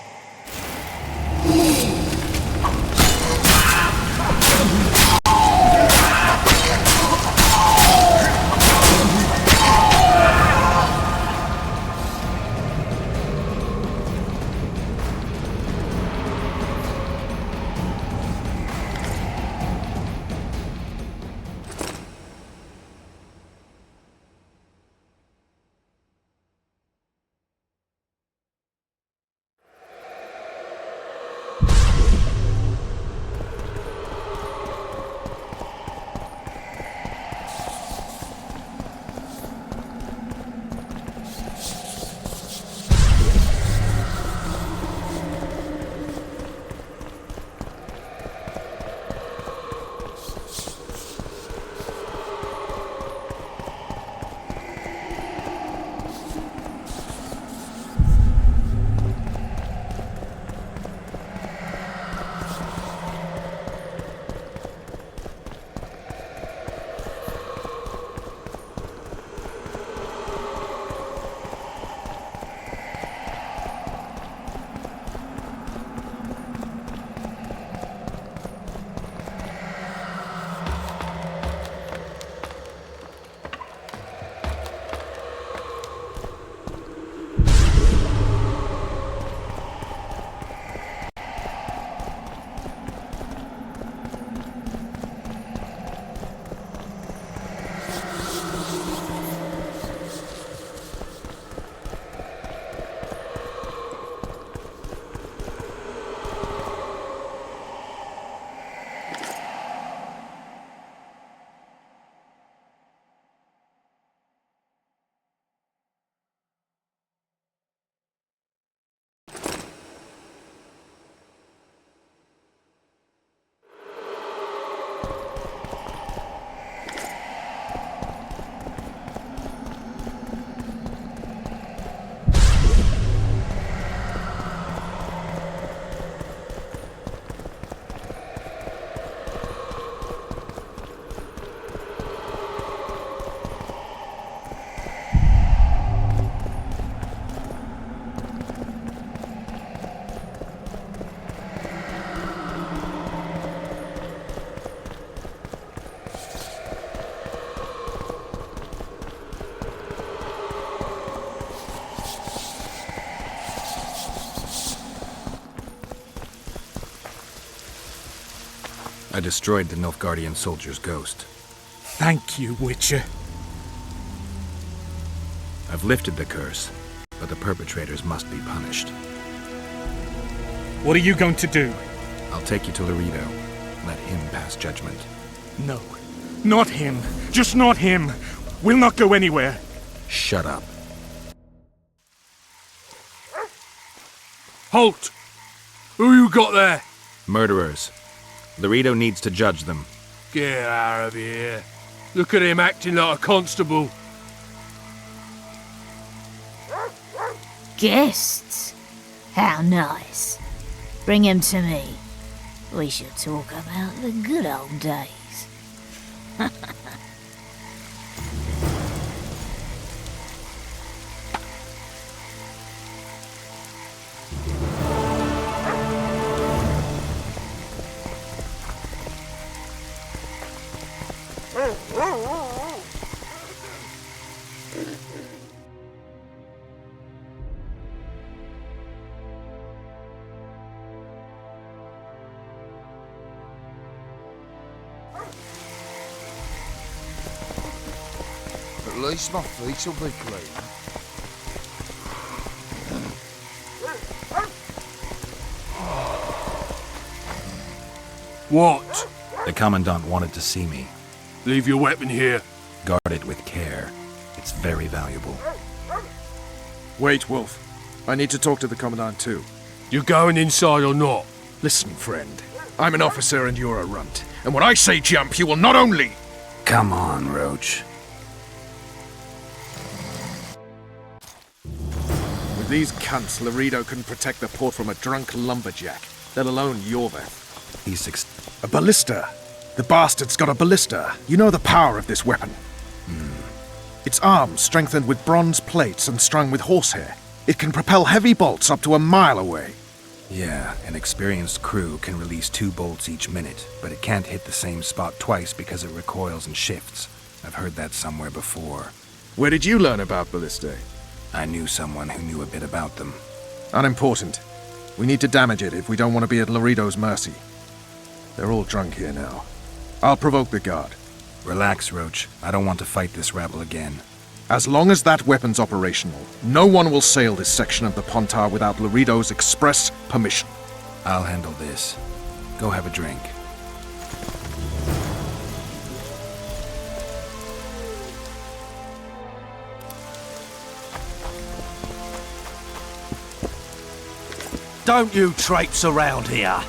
I destroyed the Nilfgaardian soldier's ghost. Thank you, Witcher. I've lifted the curse, but the perpetrators must be punished. What are you going to do? I'll take you to Laredo. Let him pass judgment. No, not him. Just not him. We'll not go anywhere. Shut up. Halt! Who you got there? Murderers. Laredo needs to judge them. Get out of here. Look at him acting like a constable. Guests? How nice. Bring him to me. We shall talk about the good old days. least my feet will be clean. What? The Commandant wanted to see me. Leave your weapon here. Guard it with care. It's very valuable. Wait, Wolf. I need to talk to the Commandant too. You going inside or not? Listen, friend. I'm an officer and you're a runt. And when I say jump, you will not only... Come on, Roach. With these cunts, Laredo couldn't protect the port from a drunk lumberjack, let alone Yorvath. He's a ballista. The bastard's got a ballista. You know the power of this weapon. Its arms strengthened with bronze plates and strung with horsehair. It can propel heavy bolts up to a mile away. Yeah, an experienced crew can release 2 bolts each minute, but it can't hit the same spot twice because it recoils and shifts. I've heard that somewhere before. Where did you learn about ballistae? I knew someone who knew a bit about them. Unimportant. We need to damage it if we don't want to be at Laredo's mercy. They're all drunk here now. I'll provoke the guard. Relax, Roach. I don't want to fight this rabble again. As long as that weapon's operational, no one will sail this section of the Pontar without Laredo's express permission. I'll handle this. Go have a drink. Don't you traipse around here.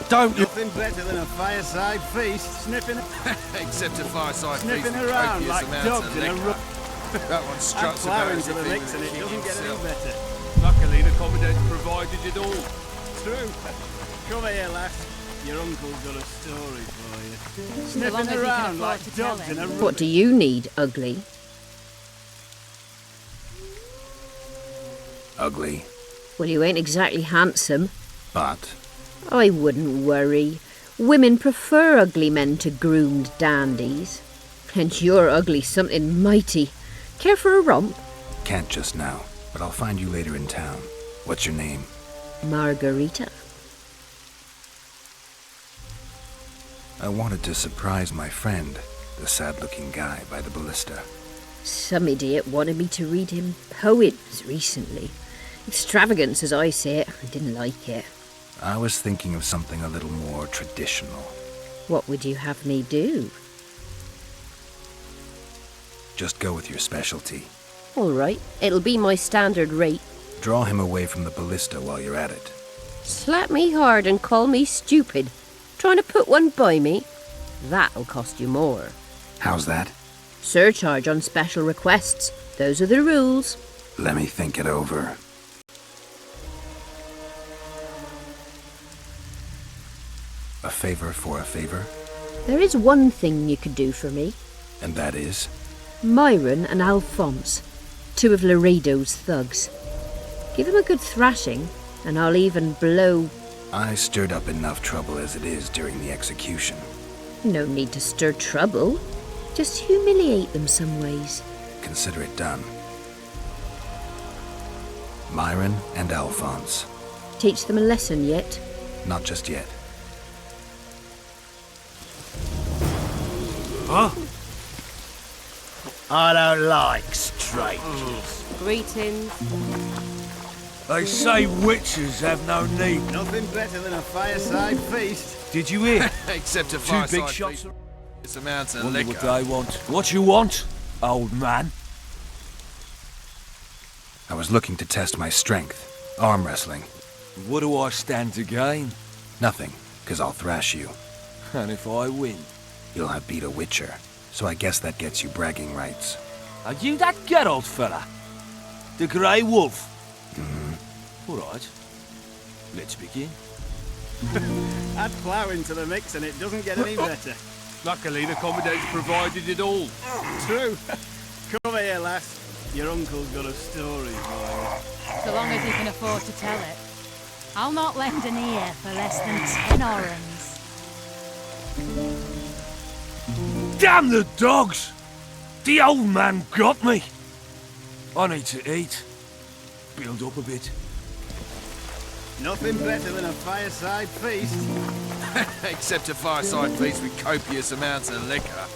Don't you... Nothing better than a fireside feast, sniffing... Except a fireside feast sniffing with around copious like amounts dogs of in a liquor. rut. That one struts Add about flour as into if the he mix was and a it king doesn't get any himself. better. Luckily, the Commandant provided it all. True. Come here, lass. Your uncle's got a story for you. So long as Sniffing you can around afford like to tell dogs it. in a rut. What do you need, ugly? Ugly. Well, you ain't exactly handsome. But... I wouldn't worry. Women prefer ugly men to groomed dandies. And you're ugly something mighty. Care for a romp? Can't just now, but I'll find you later in town. What's your name? Margarita. I wanted to surprise my friend, the sad-looking guy by the ballista. Some idiot wanted me to read him poems recently. Extravagance, as I say it. I didn't like it. I was thinking of something a little more traditional. What would you have me do? Just go with your specialty. All right, it'll be my standard rate. Draw him away from the ballista while you're at it. Slap me hard and call me stupid. Trying to put one by me? That'll cost you more. How's that? Surcharge on special requests. Those are the rules. Let me think it over. A favor for a favor? There is one thing you could do for me. And that is? Myron and Alphonse, 2 of Laredo's thugs. Give them a good thrashing, and I'll even blow... I stirred up enough trouble as it is during the execution. No need to stir trouble. Just humiliate them some ways. Consider it done. Myron and Alphonse. Teach them a lesson yet? Not just yet. Huh? I don't like strangers. Greetings. They say witches have no need. Nothing better than a fireside feast. Did you hear? Except a 2 fireside big shots. feast. It's amounts of Wonder liquor. what they want. What you want, old man? I was looking to test my strength. Arm wrestling. What do I stand to gain? Nothing, 'cause I'll thrash you. And if I win? You'll have beat a witcher, so I guess that gets you bragging rights. Are you that Geralt fella? The Grey Wolf? All right. Let's begin. Add flour into the mix and it doesn't get any better. Luckily, the Commandant's provided it all. True. Come here, lass. Your uncle's got a story for you. So long as you can afford to tell it. I'll not lend an ear for less than 10 orens. Damn the dogs! The old man got me. I need to eat. Build up a bit. Nothing better than a fireside feast. Except a fireside feast with copious amounts of liquor.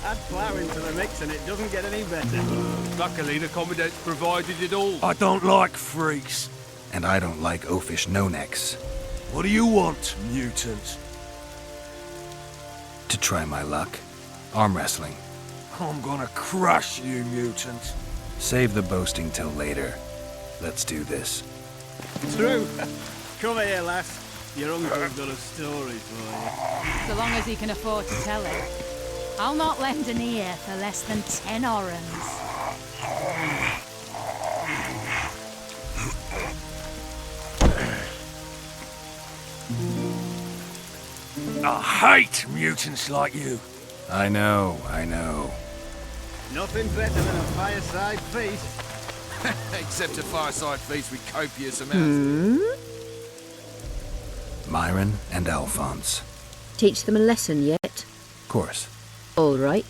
Add flour into the mix and it doesn't get any better. Luckily, the Commandant's provided it all. I don't like freaks. And I don't like oafish no-necks. What do you want, mutant? To try my luck. Arm wrestling. I'm gonna crush you, mutant. Save the boasting till later. Let's do this. True. Come here, lass. Your uncle's got a story for you. So long as he can afford to tell it. I'll not lend an ear for less than 10 orens. I hate mutants like you. I know. Nothing better than a fireside feast. Except a fireside feast with copious amounts. Myron and Alphonse. Teach them a lesson yet? Of course. All right.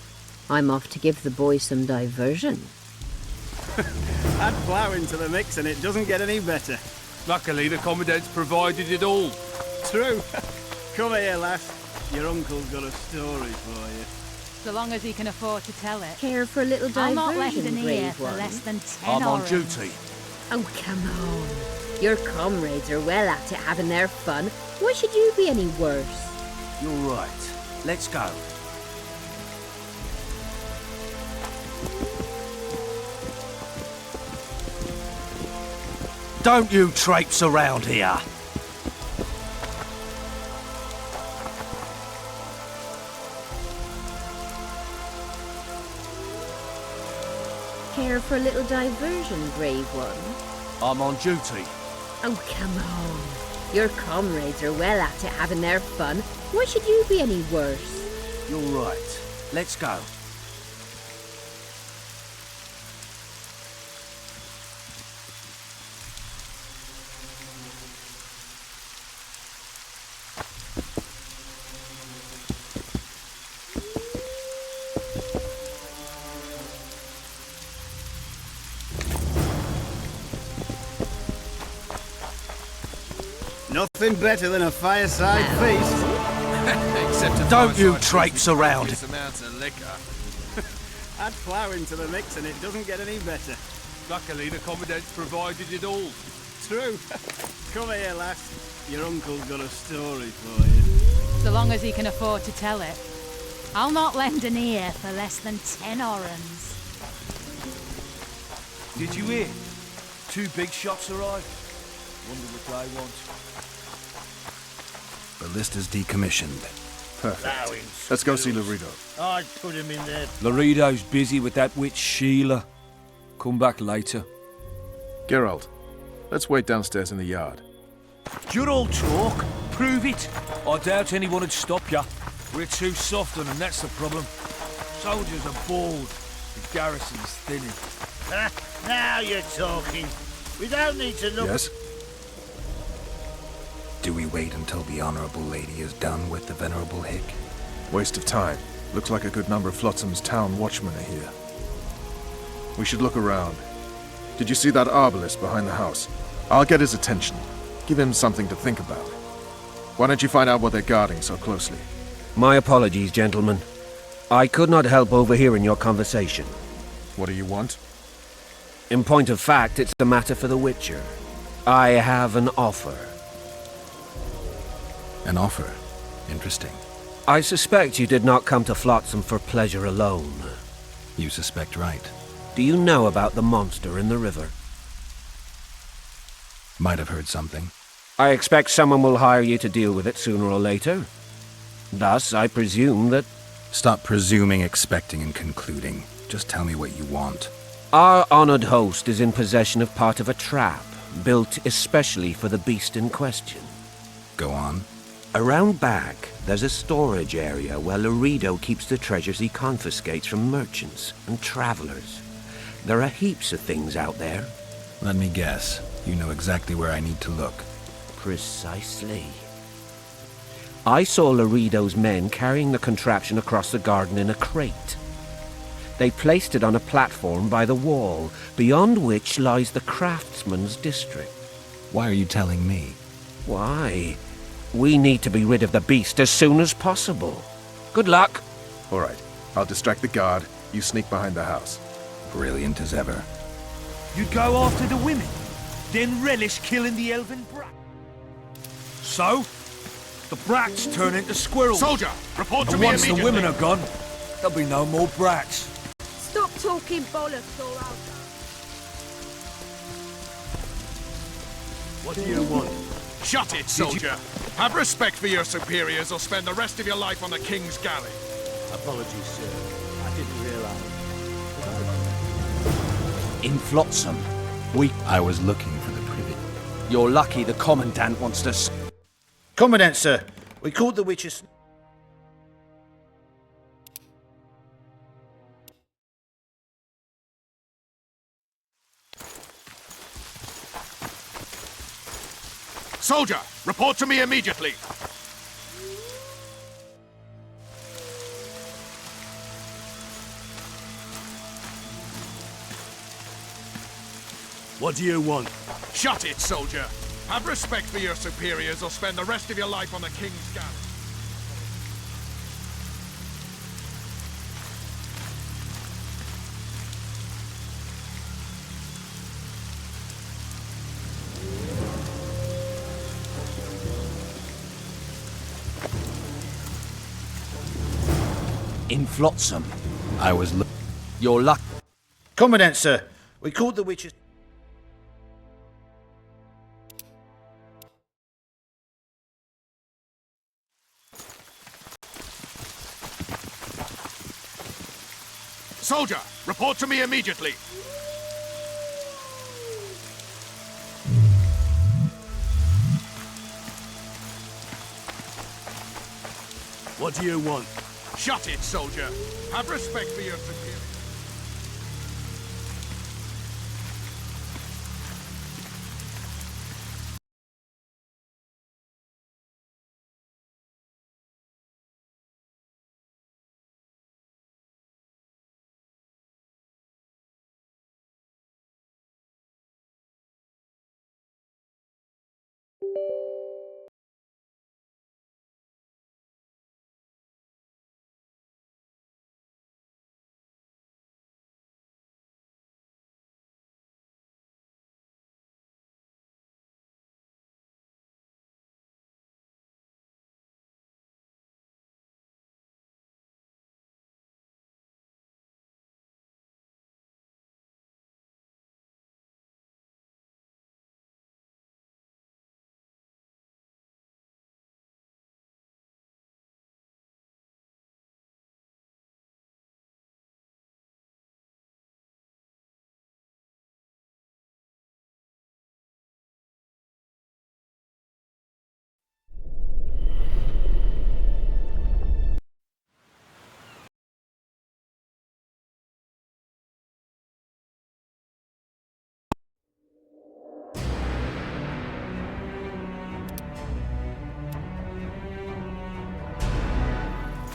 I'm off to give the boys some diversion. Add flour into the mix and it doesn't get any better. Luckily, the Commandant's provided it all. True. Come here, lass. Your uncle's got a story for you. So long as he can afford to tell it. Care for a little I'll not lend diversion, an ear brave for one? less than 10 I'm on orens. duty. Oh, come on. Your comrades are well at it having their fun. Why should you be any worse? You're right. Let's go. Don't you traipse around here. Care for a little diversion, brave one? I'm on duty. Oh, come on. Your comrades are well at it having their fun. Why should you be any worse? You're right. Let's go. Nothing better than a fireside feast. Except a Don't you fireside feast traipse with around. copious amounts of liquor. Add flour into the mix and it doesn't get any better. Luckily, the Commandant's provided it all. True. Come here, lass. Your uncle's got a story for you. So long as he can afford to tell it. I'll not lend an ear for less than 10 orens. Did you hear? 2 big shots arrived. Wonder what they want. Ballista's decommissioned. Perfect. Let's go see Laredo. I'd put him in there. Laredo's busy with that witch Sheila. Come back later. Geralt, let's wait downstairs in the yard. You're all talk. Prove it. I doubt anyone would stop ya. We're too soft on them, that's the problem. Soldiers are bored. The garrison's thinning. Now you're talking. We don't need to look... Yes? Do we wait until the Honorable Lady is done with the Venerable Hick? Waste of time. Looks like a good number of Flotsam's town watchmen are here. We should look around. Did you see that arbalist behind the house? I'll get his attention. Give him something to think about. Why don't you find out what they're guarding so closely? My apologies, gentlemen. I could not help overhearing your conversation. What do you want? In point of fact, it's a matter for the Witcher. I have an offer. An offer? Interesting. I suspect you did not come to Flotsam for pleasure alone. You suspect right. Do you know about the monster in the river? Might have heard something. I expect someone will hire you to deal with it sooner or later. Thus, I presume that... Stop presuming, expecting, and concluding. Just tell me what you want. Our honored host is in possession of part of a trap, built especially for the beast in question. Go on. Around back, there's a storage area where Laredo keeps the treasures he confiscates from merchants and travelers. There are heaps of things out there. Let me guess. You know exactly where I need to look. Precisely. I saw Laredo's men carrying the contraption across the garden in a crate. They placed it on a platform by the wall, beyond which lies the craftsman's district. Why are you telling me? Why? We need to be rid of the beast as soon as possible. Good luck. All right. I'll distract the guard. You sneak behind the house. Brilliant as ever. You go after the women, then relish killing the elven brat. So, the brats turn into squirrels. Soldier, report to And me once the immediately. women are gone, there'll be no more brats. Stop talking bollocks or I'll... What do you want? Shut it, soldier. Have respect for your superiors or spend the rest of your life on the king's galley. Apologies, sir. I didn't realize. In Flotsam, I was looking for the privy. you're lucky the Commandant wants to... Commandant, sir. We called the witches... Soldier, report to me immediately. What do you want? Shut it, soldier. Have respect for your superiors or spend the rest of your life on the king's galley. In Flotsam, I was you're lucky. Commandant, sir. We called the witches... Soldier, report to me immediately. What do you want? Shut it, soldier. Have respect for your superiors.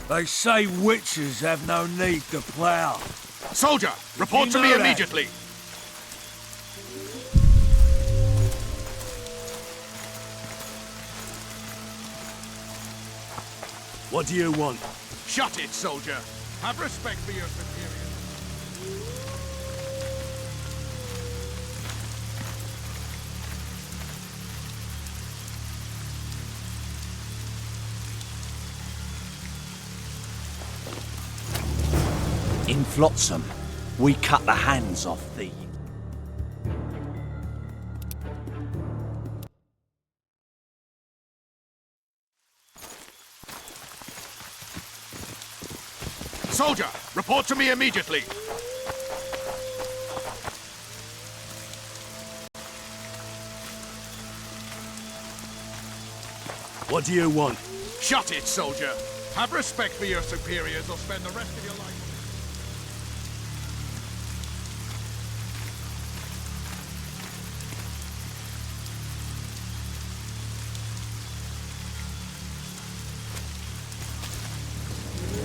They say witches have no need to plough. Soldier, report to me immediately. What do you want? Shut it, soldier. Have respect for your superiors. In Flotsam, we cut the hands off thee. Soldier, report to me immediately. What do you want? Shut it, soldier. Have respect for your superiors or spend the rest of your life.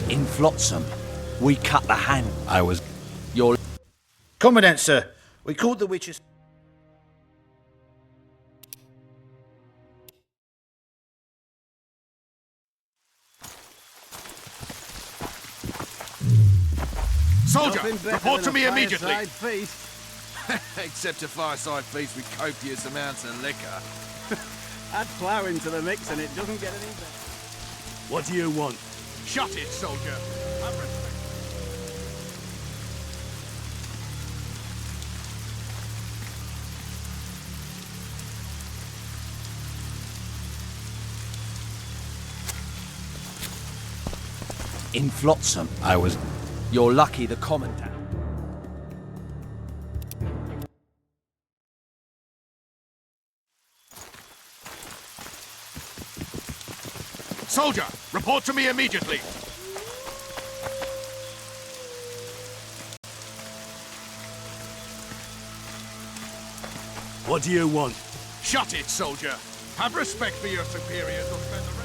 In Flotsam, we cut the hand. You're... Commandant, sir. We called the witches... Soldier, Nothing better report than to a me immediately. fireside feast. Except a fireside feast with copious amounts of liquor. Add plough into the mix and it doesn't get any better. What do you want? Shut it, soldier. Have respect. In Flotsam. I was... You're lucky the Commandant. Soldier, report to me immediately. What do you want? Shut it, soldier. Have respect for your superiors or spend the rest.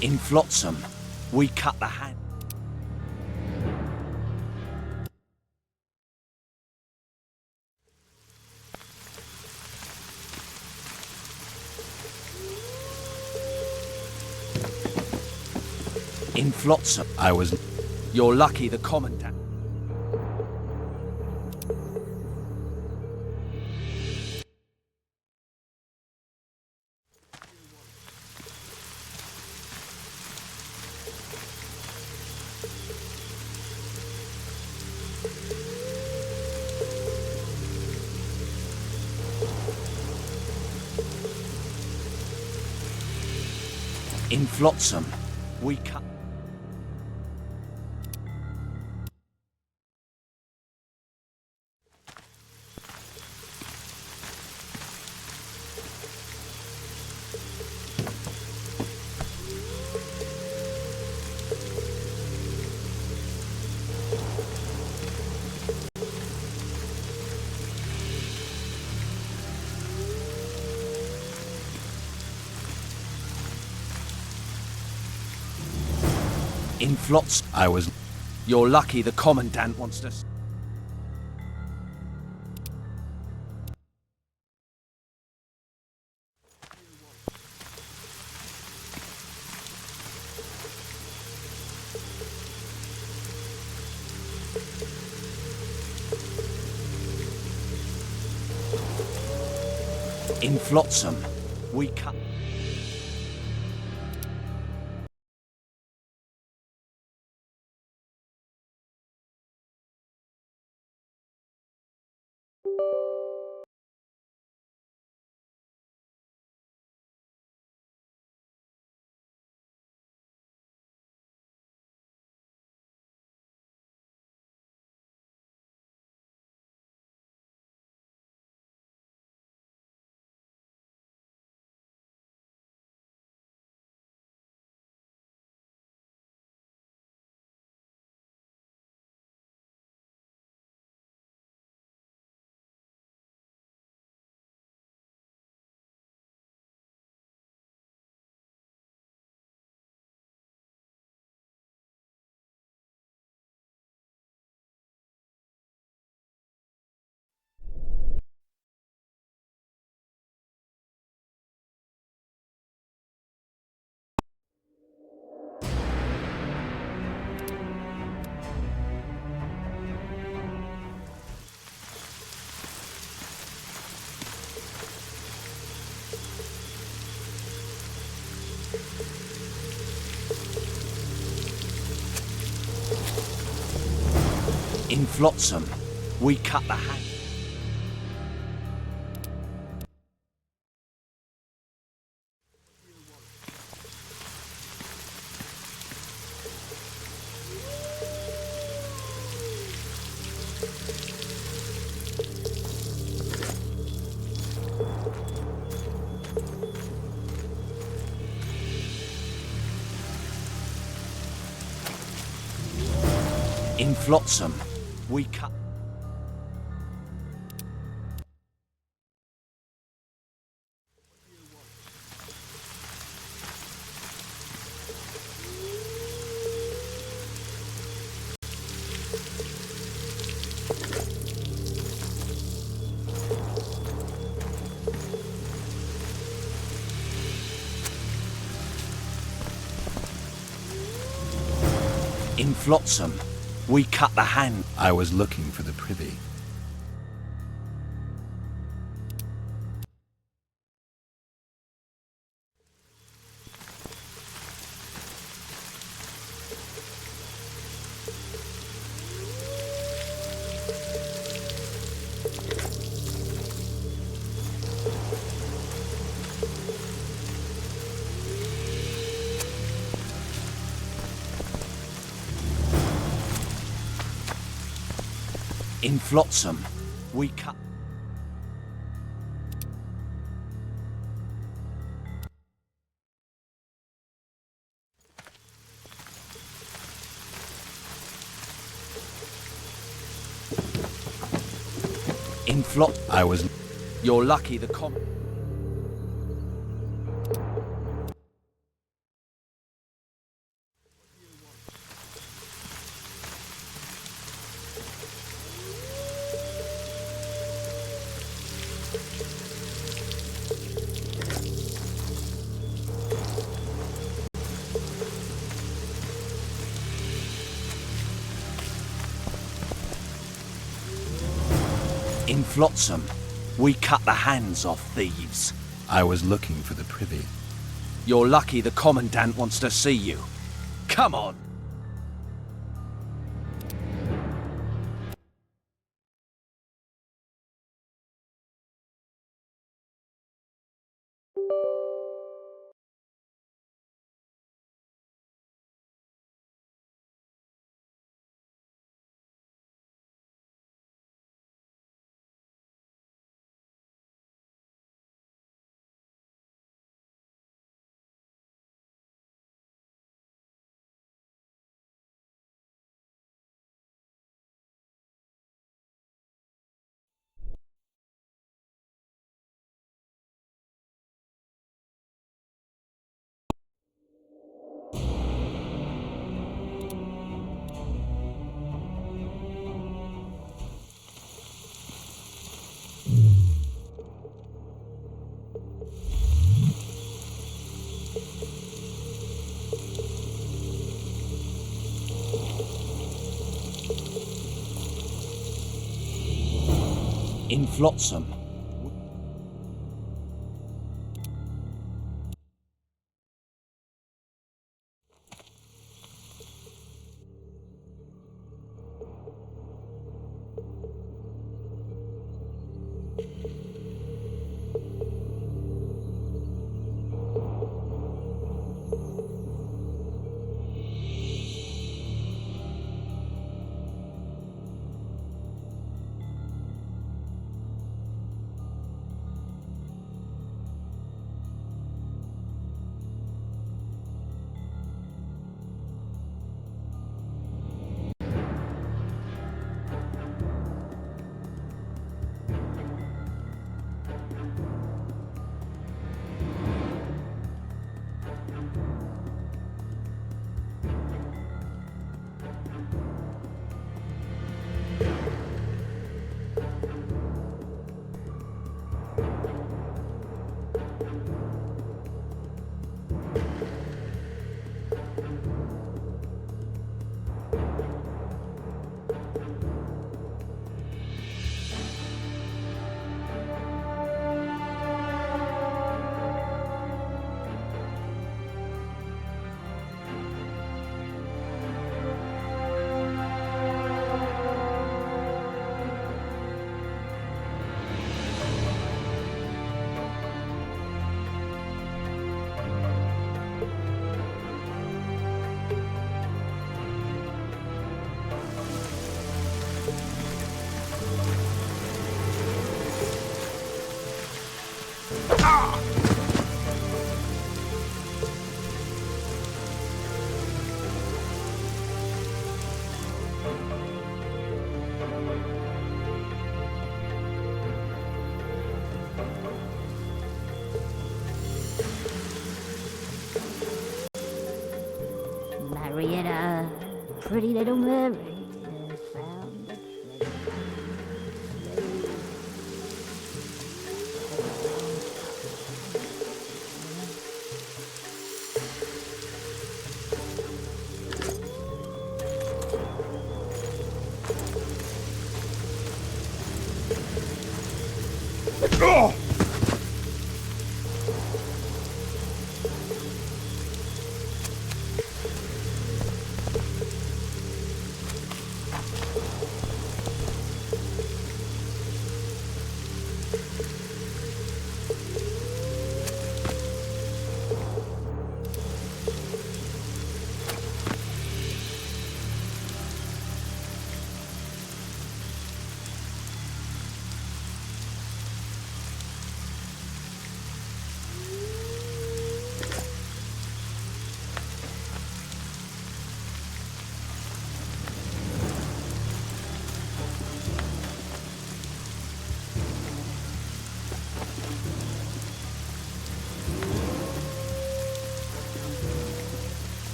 In Flotsam, we cut the hand. In Flotsam. I was... You're lucky the Commandant. In Flotsam, we cut... In Flotsam. I was... You're lucky the Commandant wants to... In Flotsam, we cut... In Flotsam, we cut the hand. In Flotsam, we cut... flotsam, we cut the hand. I was looking for the privy. In flotsam, we cut... In flot... I was... You're lucky the In flotsam, we cut the hands off thieves. I was looking for the privy. You're lucky the Commandant wants to see you. Come on! In flotsam. Marietta, pretty little Mary, found a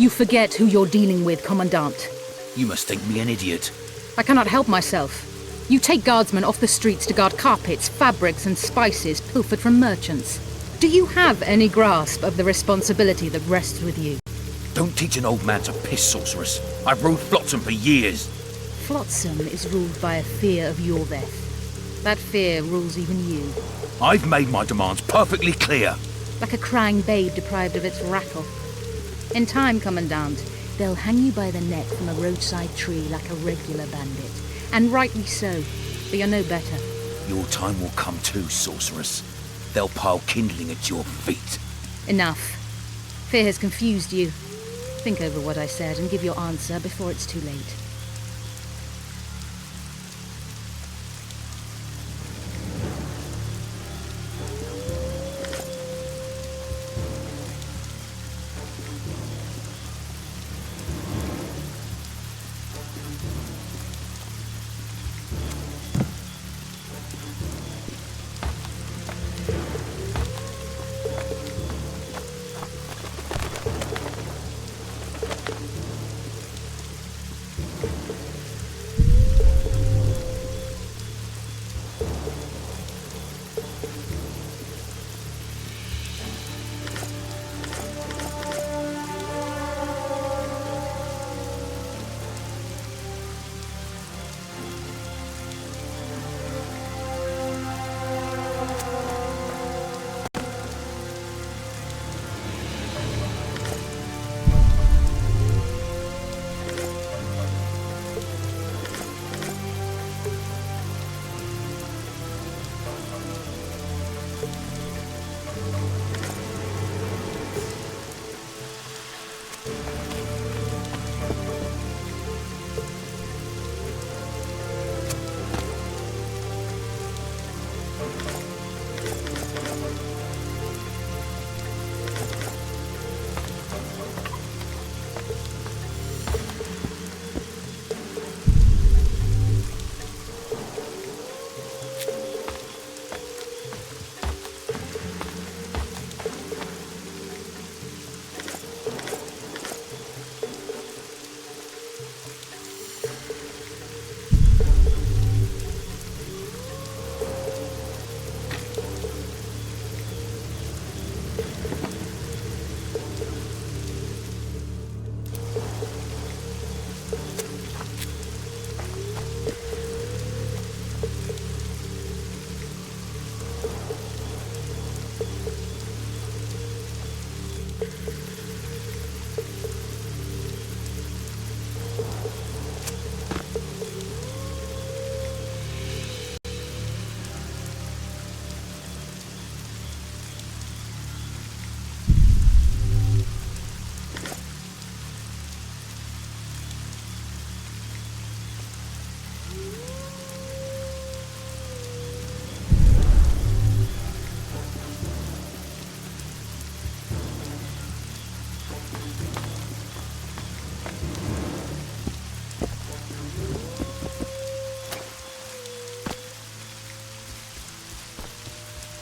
You forget who you're dealing with, Commandant. You must think me an idiot. I cannot help myself. You take guardsmen off the streets to guard carpets, fabrics and spices pilfered from merchants. Do you have any grasp of the responsibility that rests with you? Don't teach an old man to piss, sorceress. I've ruled Flotsam for years. Flotsam is ruled by a fear of your death. That fear rules even you. I've made my demands perfectly clear. Like a crying babe deprived of its rattle. In time, Commandant, they'll hang you by the neck from a roadside tree like a regular bandit. And rightly so, but you're no better. Your time will come too, sorceress. They'll pile kindling at your feet. Enough. Fear has confused you. Think over what I said and give your answer before it's too late.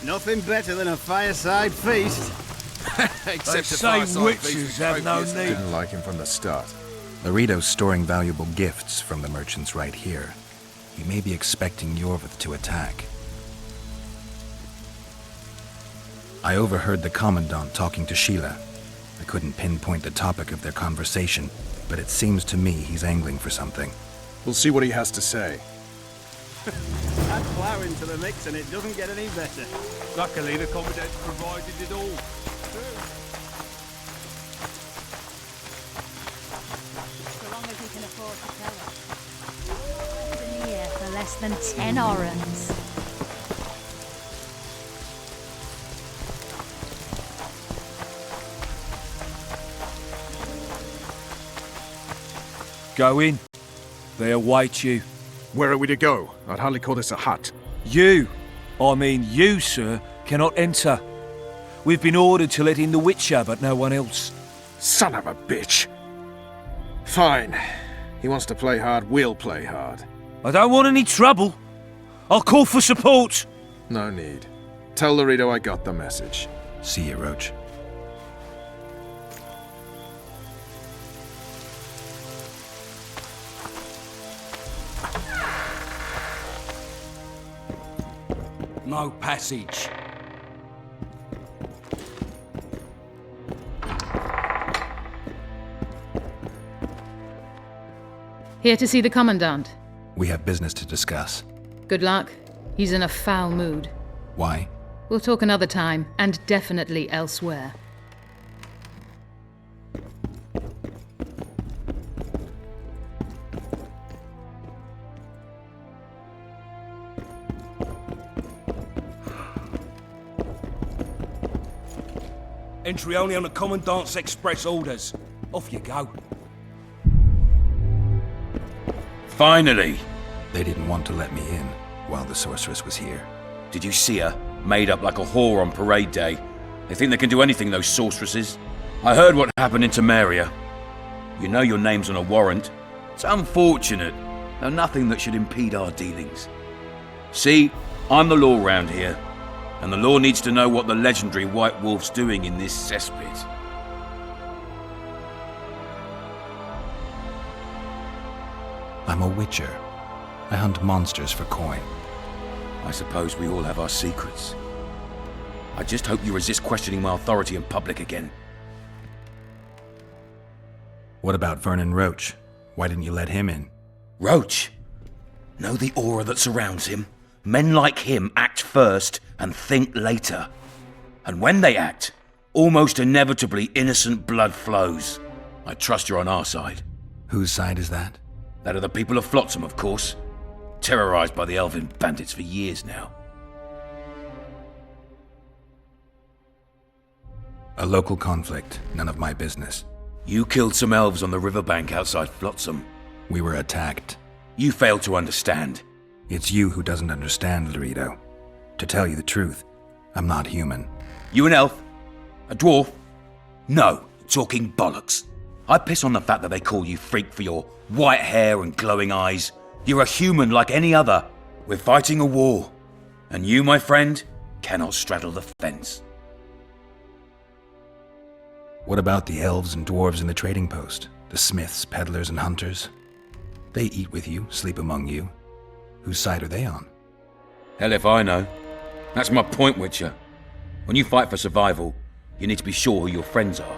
Nothing better than a fireside feast. They say witches have no need. Didn't like him from the start. Laredo's storing valuable gifts from the merchants right here. He may be expecting Yorvith to attack. I overheard the Commandant talking to Sheila. I couldn't pinpoint the topic of their conversation, but it seems to me he's angling for something. We'll see what he has to say. Add flour into the mix and it doesn't get any better. Luckily, the Commandant provided it all. So long as he can afford to tell us. Less than here for less than 10 orens. Go in. They await you. Where are we to go? I'd hardly call this a hut. You, sir, cannot enter. We've been ordered to let in the Witcher, but no one else. Son of a bitch. Fine. He wants to play hard, we'll play hard. I don't want any trouble. I'll call for support. No need. Tell Laredo I got the message. See you, Roach. No passage. Here to see the Commandant. We have business to discuss. Good luck. He's in a foul mood. Why? We'll talk another time, and definitely elsewhere. Entry only on the Commandant's express orders. Off you go. Finally! They didn't want to let me in while the sorceress was here. Did you see her? Made up like a whore on parade day. They think they can do anything, those sorceresses. I heard what happened in Temeria. You know your name's on a warrant. It's unfortunate, though nothing that should impede our dealings. See, I'm the law round here, and the law needs to know what the legendary White Wolf's doing in this cesspit. I'm a witcher. I hunt monsters for coin. I suppose we all have our secrets. I just hope you resist questioning my authority in public again. What about Vernon Roach? Why didn't you let him in? Roach? Know the aura that surrounds him? Men like him act first and think later. And when they act, almost inevitably innocent blood flows. I trust you're on our side. Whose side is that? That of the people of Flotsam, of course. Terrorized by the elven bandits for years now. A local conflict, none of my business. You killed some elves on the riverbank outside Flotsam. We were attacked. You failed to understand. It's you who doesn't understand, Laredo. To tell you the truth, I'm not human. You an elf? A dwarf? No, talking bollocks. I piss on the fact that they call you freak for your white hair and glowing eyes. You're a human like any other. We're fighting a war. And you, my friend, cannot straddle the fence. What about the elves and dwarves in the trading post? The smiths, peddlers, and hunters? They eat with you, sleep among you. Whose side are they on? Hell if I know. That's my point, Witcher. When you fight for survival, you need to be sure who your friends are.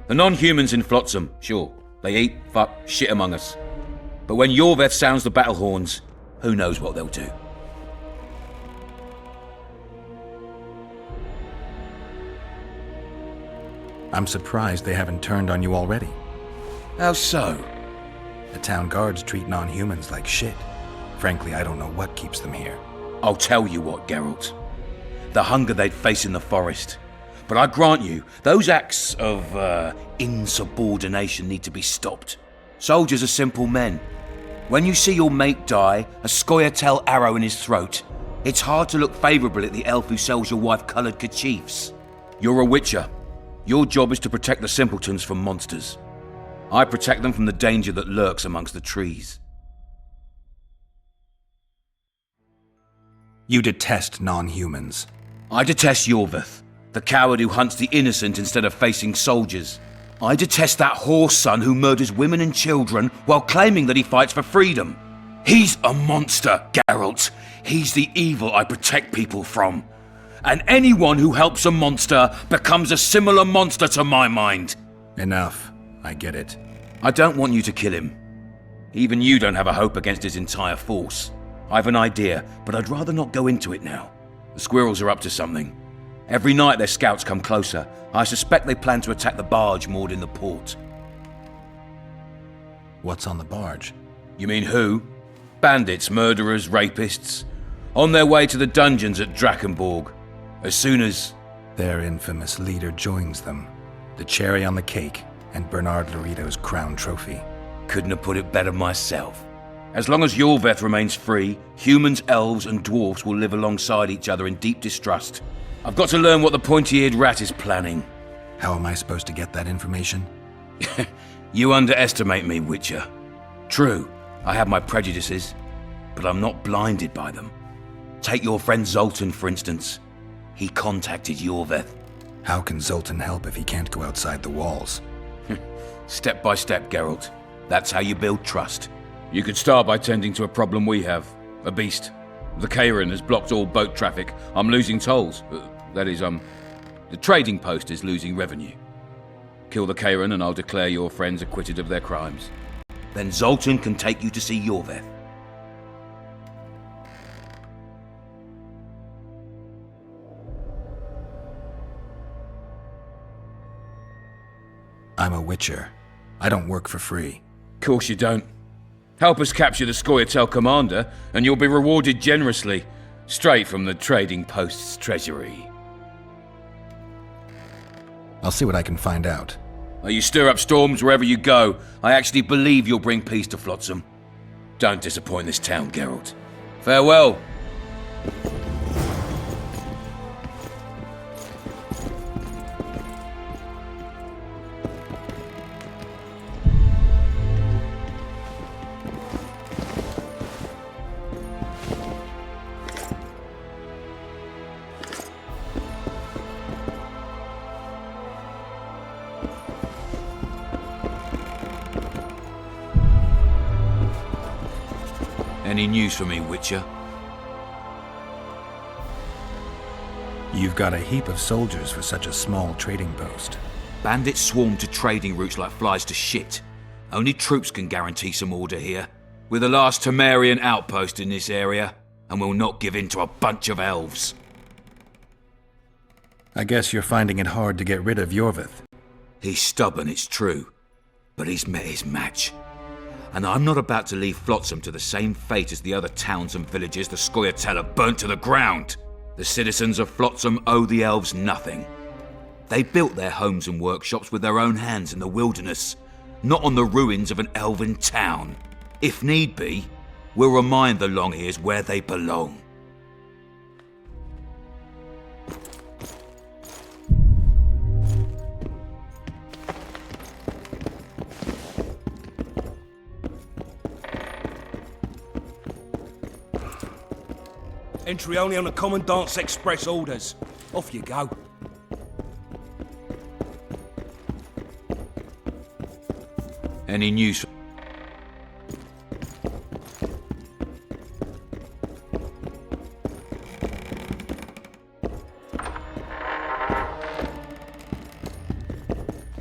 The non-humans in Flotsam, sure, they eat, fuck, shit among us. But when Yorveth sounds the battle horns, who knows what they'll do. I'm surprised they haven't turned on you already. How so? The town guards treat non-humans like shit. Frankly, I don't know what keeps them here. I'll tell you what, Geralt. The hunger they'd face in the forest. But I grant you, those acts of insubordination need to be stopped. Soldiers are simple men. When you see your mate die, a scoia'tael arrow in his throat, it's hard to look favourably at the elf who sells your wife coloured kerchiefs. You're a witcher. Your job is to protect the simpletons from monsters. I protect them from the danger that lurks amongst the trees. You detest non-humans. I detest Yorvith, the coward who hunts the innocent instead of facing soldiers. I detest that whore son who murders women and children while claiming that he fights for freedom. He's a monster, Geralt. He's the evil I protect people from. And anyone who helps a monster becomes a similar monster to my mind. Enough. I get it. I don't want you to kill him. Even you don't have a hope against his entire force. I have an idea, but I'd rather not go into it now. The squirrels are up to something. Every night their scouts come closer. I suspect they plan to attack the barge moored in the port. What's on the barge? You mean who? Bandits, murderers, rapists. On their way to the dungeons at Drakenborg. As soon as... Their infamous leader joins them. The cherry on the cake, and Bernard Laredo's crown trophy. Couldn't have put it better myself. As long as Yorvith remains free, humans, elves, and dwarfs will live alongside each other in deep distrust. I've got to learn what the pointy-eared rat is planning. How am I supposed to get that information? You underestimate me, Witcher. True, I have my prejudices, but I'm not blinded by them. Take your friend Zoltan, for instance. He contacted Yorvith. How can Zoltan help if he can't go outside the walls? Step by step, Geralt. That's how you build trust. You could start by tending to a problem we have. A beast. The Kairan has blocked all boat traffic. I'm losing tolls. That is, the trading post is losing revenue. Kill the Kairan and I'll declare your friends acquitted of their crimes. Then Zoltan can take you to see Yorvith. I'm a witcher. I don't work for free. Course you don't. Help us capture the scoia'tael commander, and you'll be rewarded generously, straight from the trading post's treasury. I'll see what I can find out. You stir up storms wherever you go. I actually believe you'll bring peace to Flotsam. Don't disappoint this town, Geralt. Farewell. Any news for me, Witcher? You've got a heap of soldiers for such a small trading post. Bandits swarm to trading routes like flies to shit. Only troops can guarantee some order here. We're the last Temerian outpost in this area, and we'll not give in to a bunch of elves. I guess you're finding it hard to get rid of Yorvith. He's stubborn, it's true, but he's met his match. And I'm not about to leave Flotsam to the same fate as the other towns and villages the scoia'tael have burnt to the ground. The citizens of Flotsam owe the elves nothing. They built their homes and workshops with their own hands in the wilderness, not on the ruins of an elven town. If need be, we'll remind the Longears where they belong. Entry only on the Commandant's express orders. Off you go. Any news?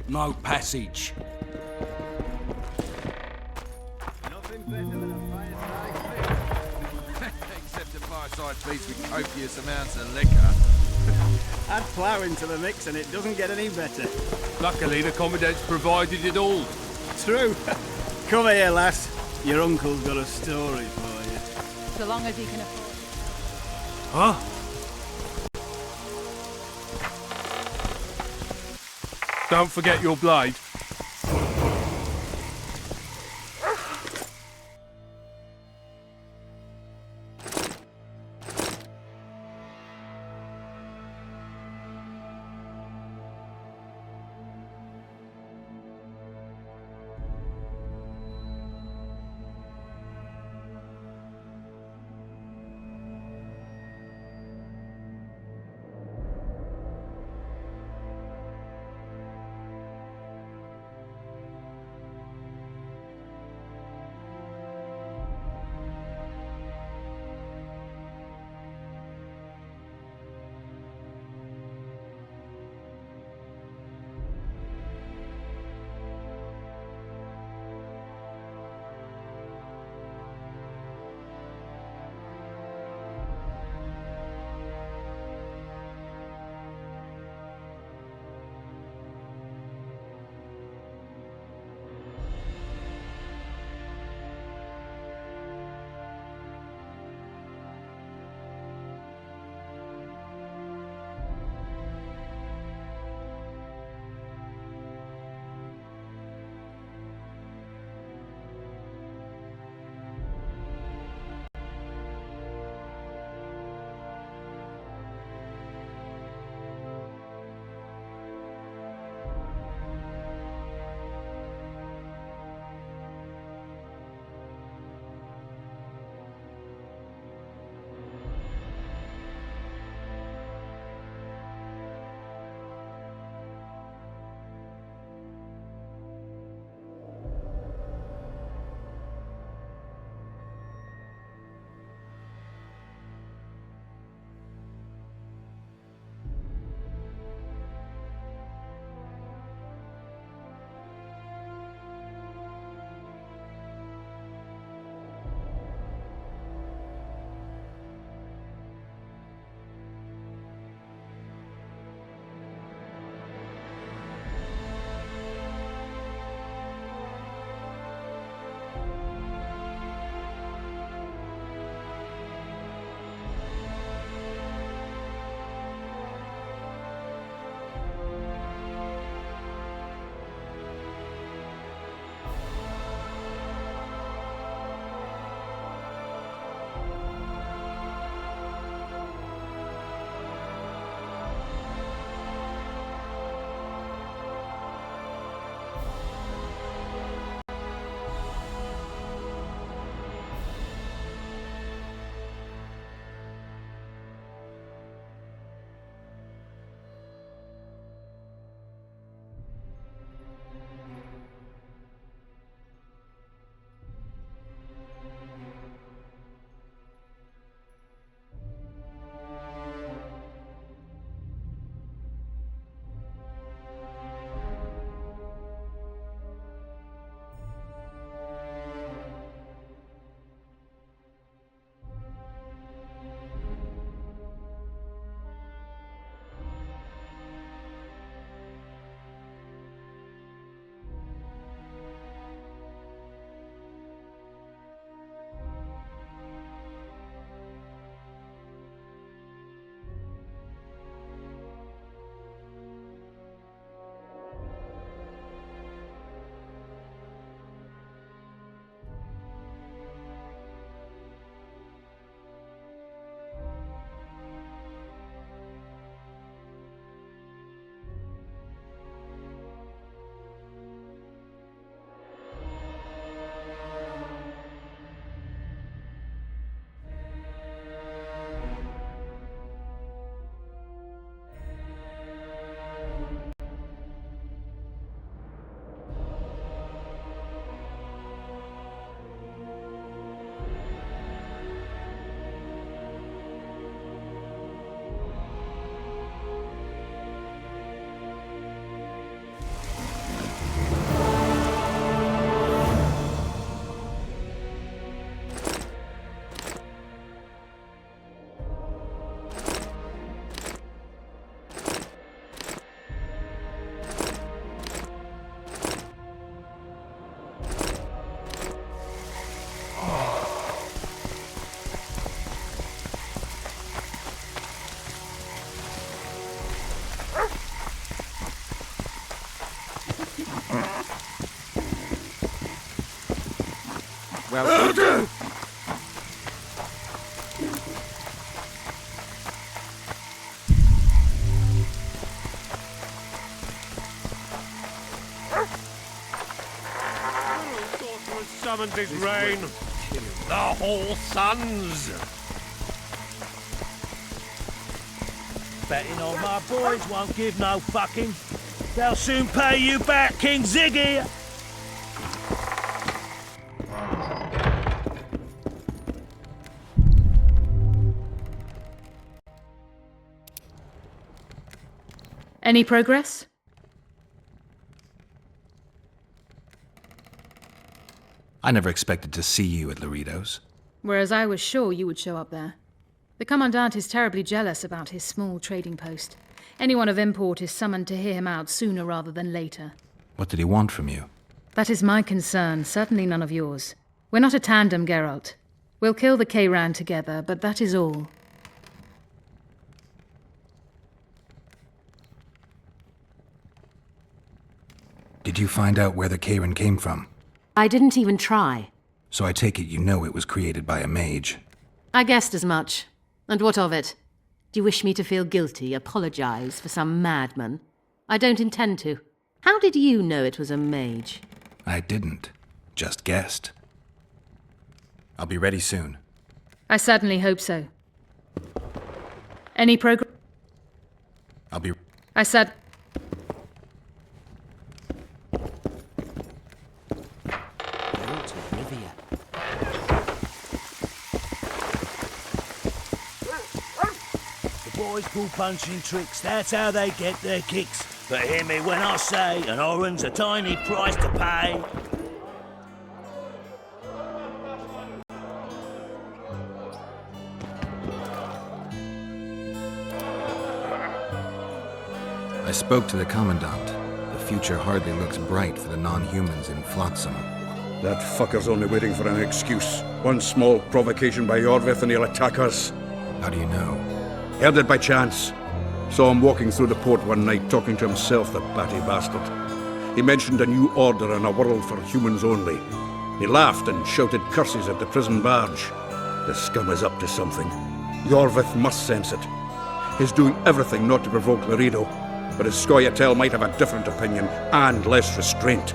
No passage. Except a fireside feast with copious amounts of liquor. Add plough into the mix and it doesn't get any better. Luckily, the Commandant's provided it all. True. Come here, lass. Your uncle's got a story for you. So long as he can afford Huh? Don't forget your blade. Well, summoned his reign. The whole sons. Betting on my boys won't give no fucking. They'll soon pay you back, King Ziggy. Any progress? I never expected to see you at Laredo's. Whereas I was sure you would show up there. The Commandant is terribly jealous about his small trading post. Anyone of import is summoned to hear him out sooner rather than later. What did he want from you? That is my concern, certainly none of yours. We're not a tandem, Geralt. We'll kill the Kayran together, but that is all. Did you find out where the Kayran came from? I didn't even try. So I take it you know it was created by a mage. I guessed as much. And what of it? Do you wish me to feel guilty, apologize for some madman? I don't intend to. How did you know it was a mage? I didn't. Just guessed. I'll be ready soon. I certainly hope so. Any progress? I'll be... I said... Geralt de Rivia. The boys pull punching tricks, that's how they get their kicks. But hear me when I say, an oran's a tiny price to pay. I spoke to the Commandant. The future hardly looks bright for the non-humans in Flotsam. That fucker's only waiting for an excuse. One small provocation by Yorvith and he'll attack us. How do you know? Heard it by chance. Saw him walking through the port one night, talking to himself, the batty bastard. He mentioned a new order and a world for humans only. He laughed and shouted curses at the prison barge. The scum is up to something. Yorvith must sense it. He's doing everything not to provoke Laredo, but his Scoia'tael might have a different opinion and less restraint.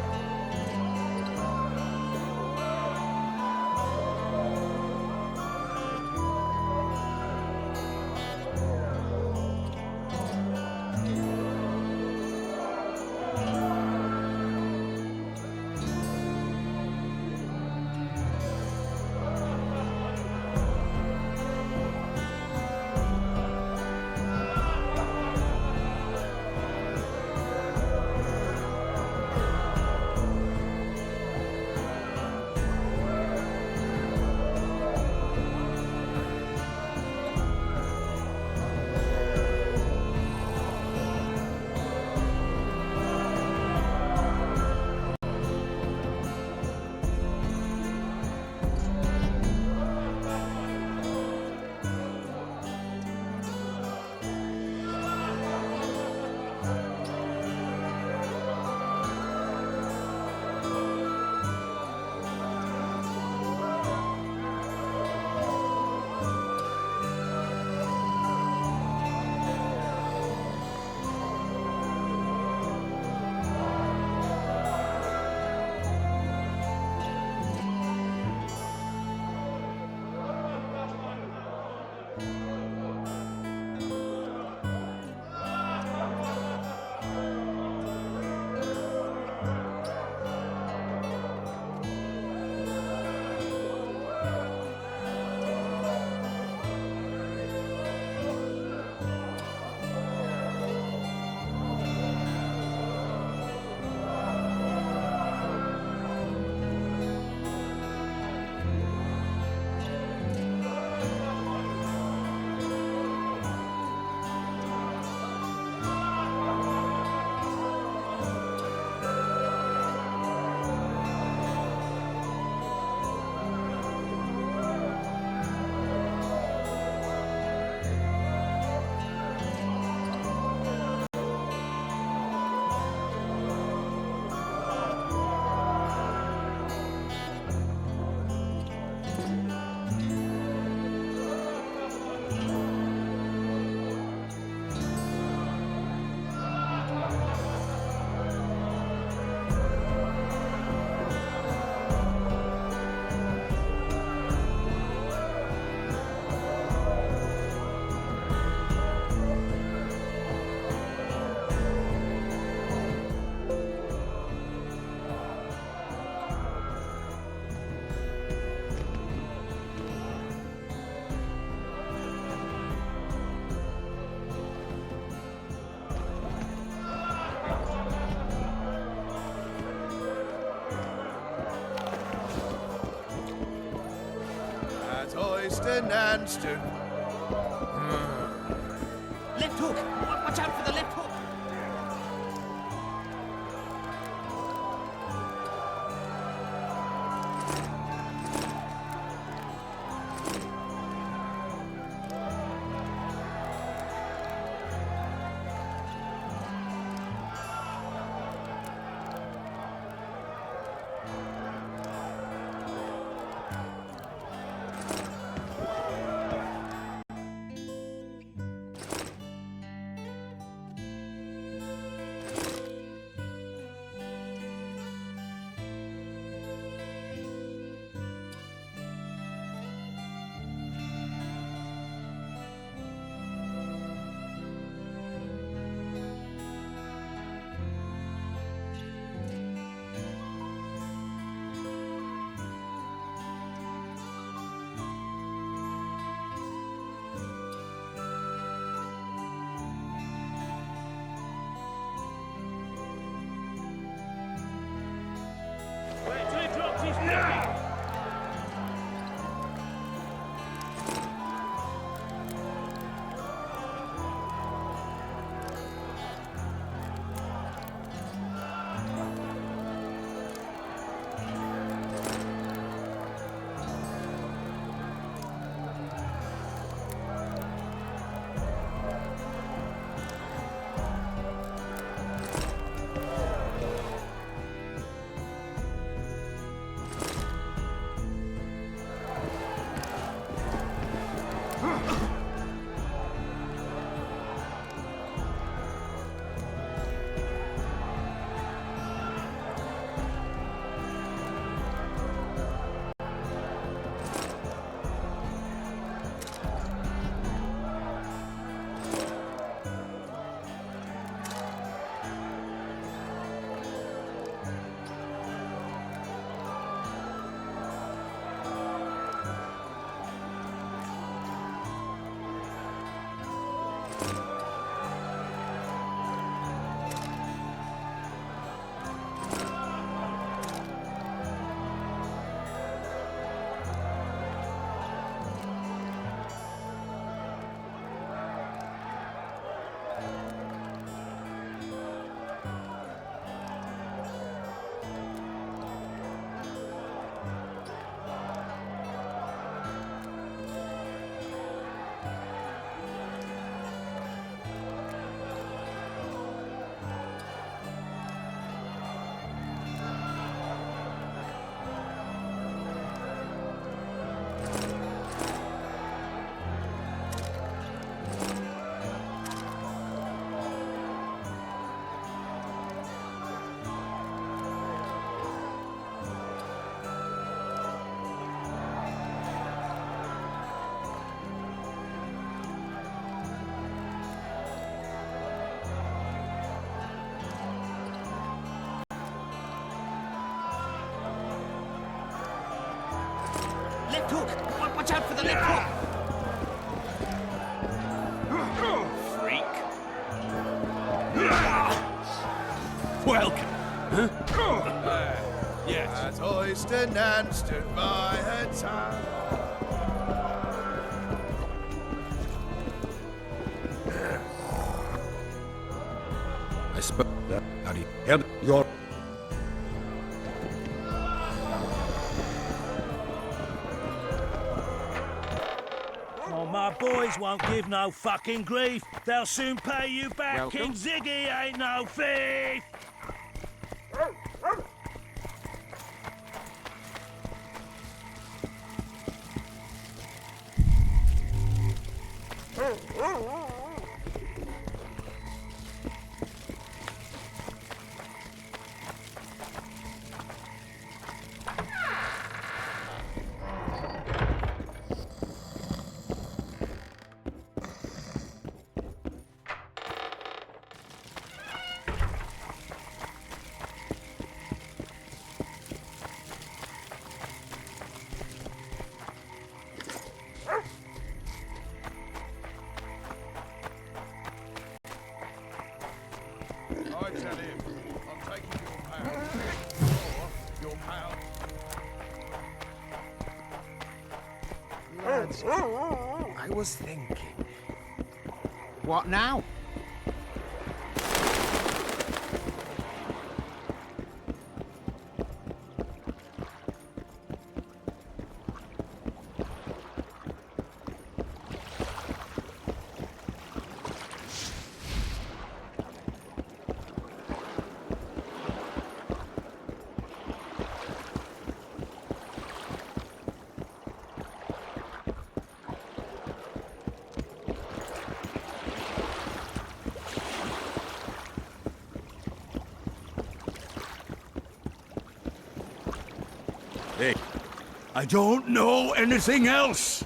At Oyston Anston. Left hook! Watch out for the left hook! Wait till he drops his knife! Left hook! Watch out for the left hook! Freak. Welcome! Yes. At Oyston Anston by her time. I spoke that. How do you head your... Oh, my boys won't give no fucking grief. They'll soon pay you back. Welcome. King Ziggy ain't no thief. lads. I was thinking. What now? Hey, I don't know anything else.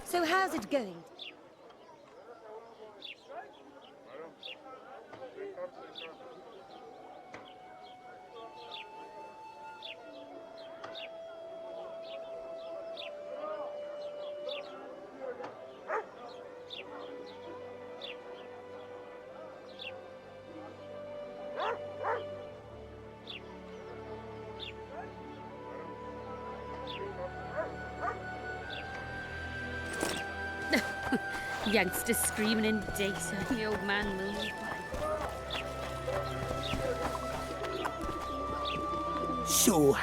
So how's it going? Youngsters screaming in daytime, and the old man moaning. So,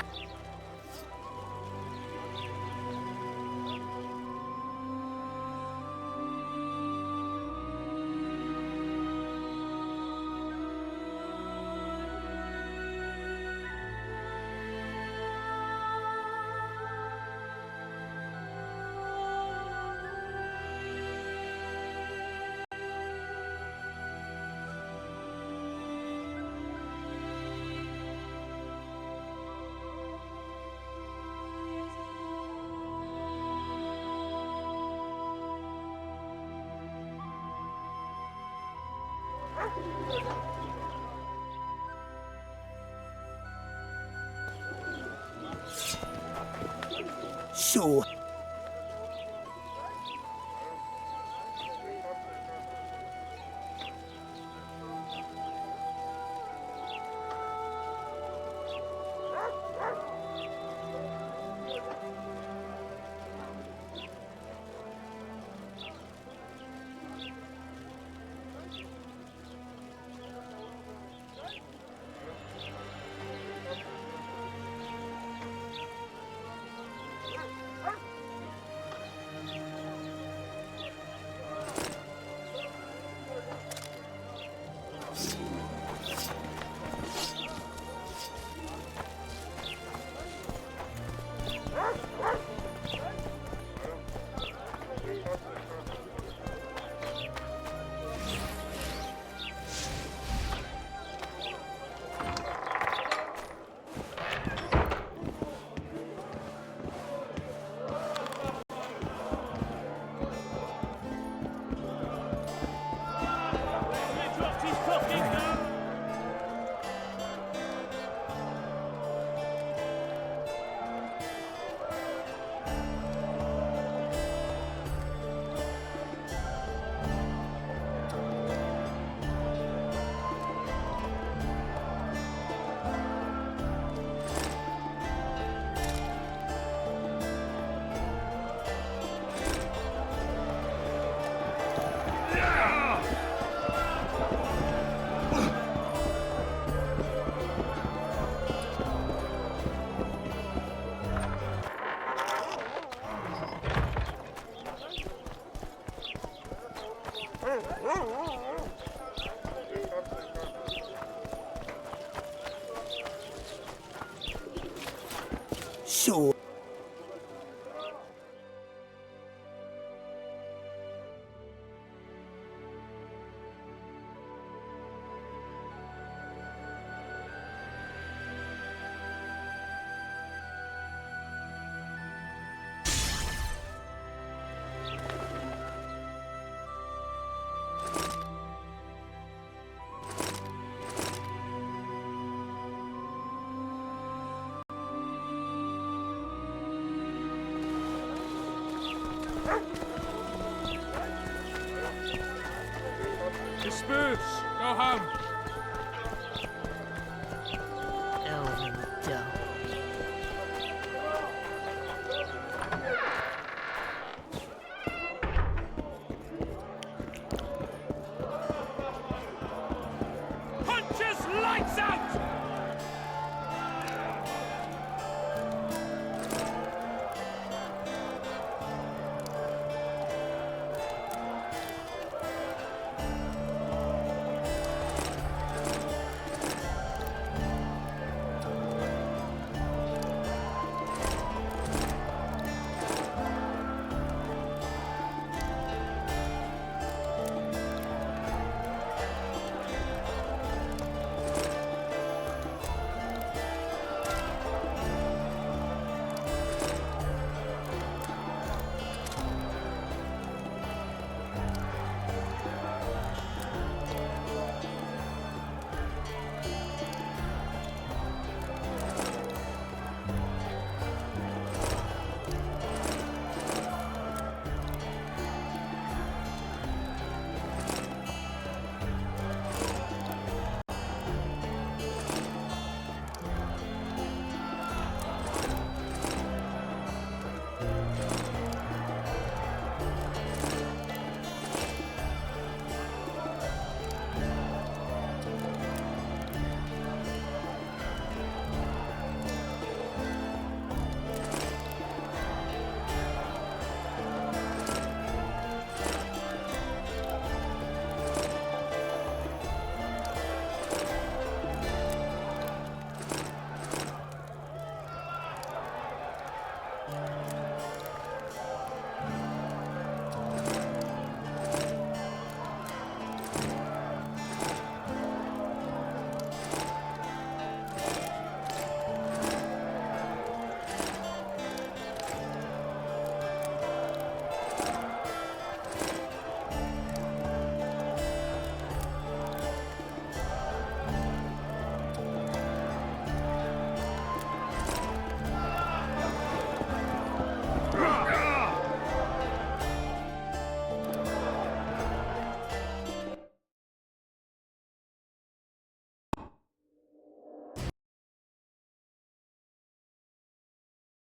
So... Come! Elven dumb. Punches lights out!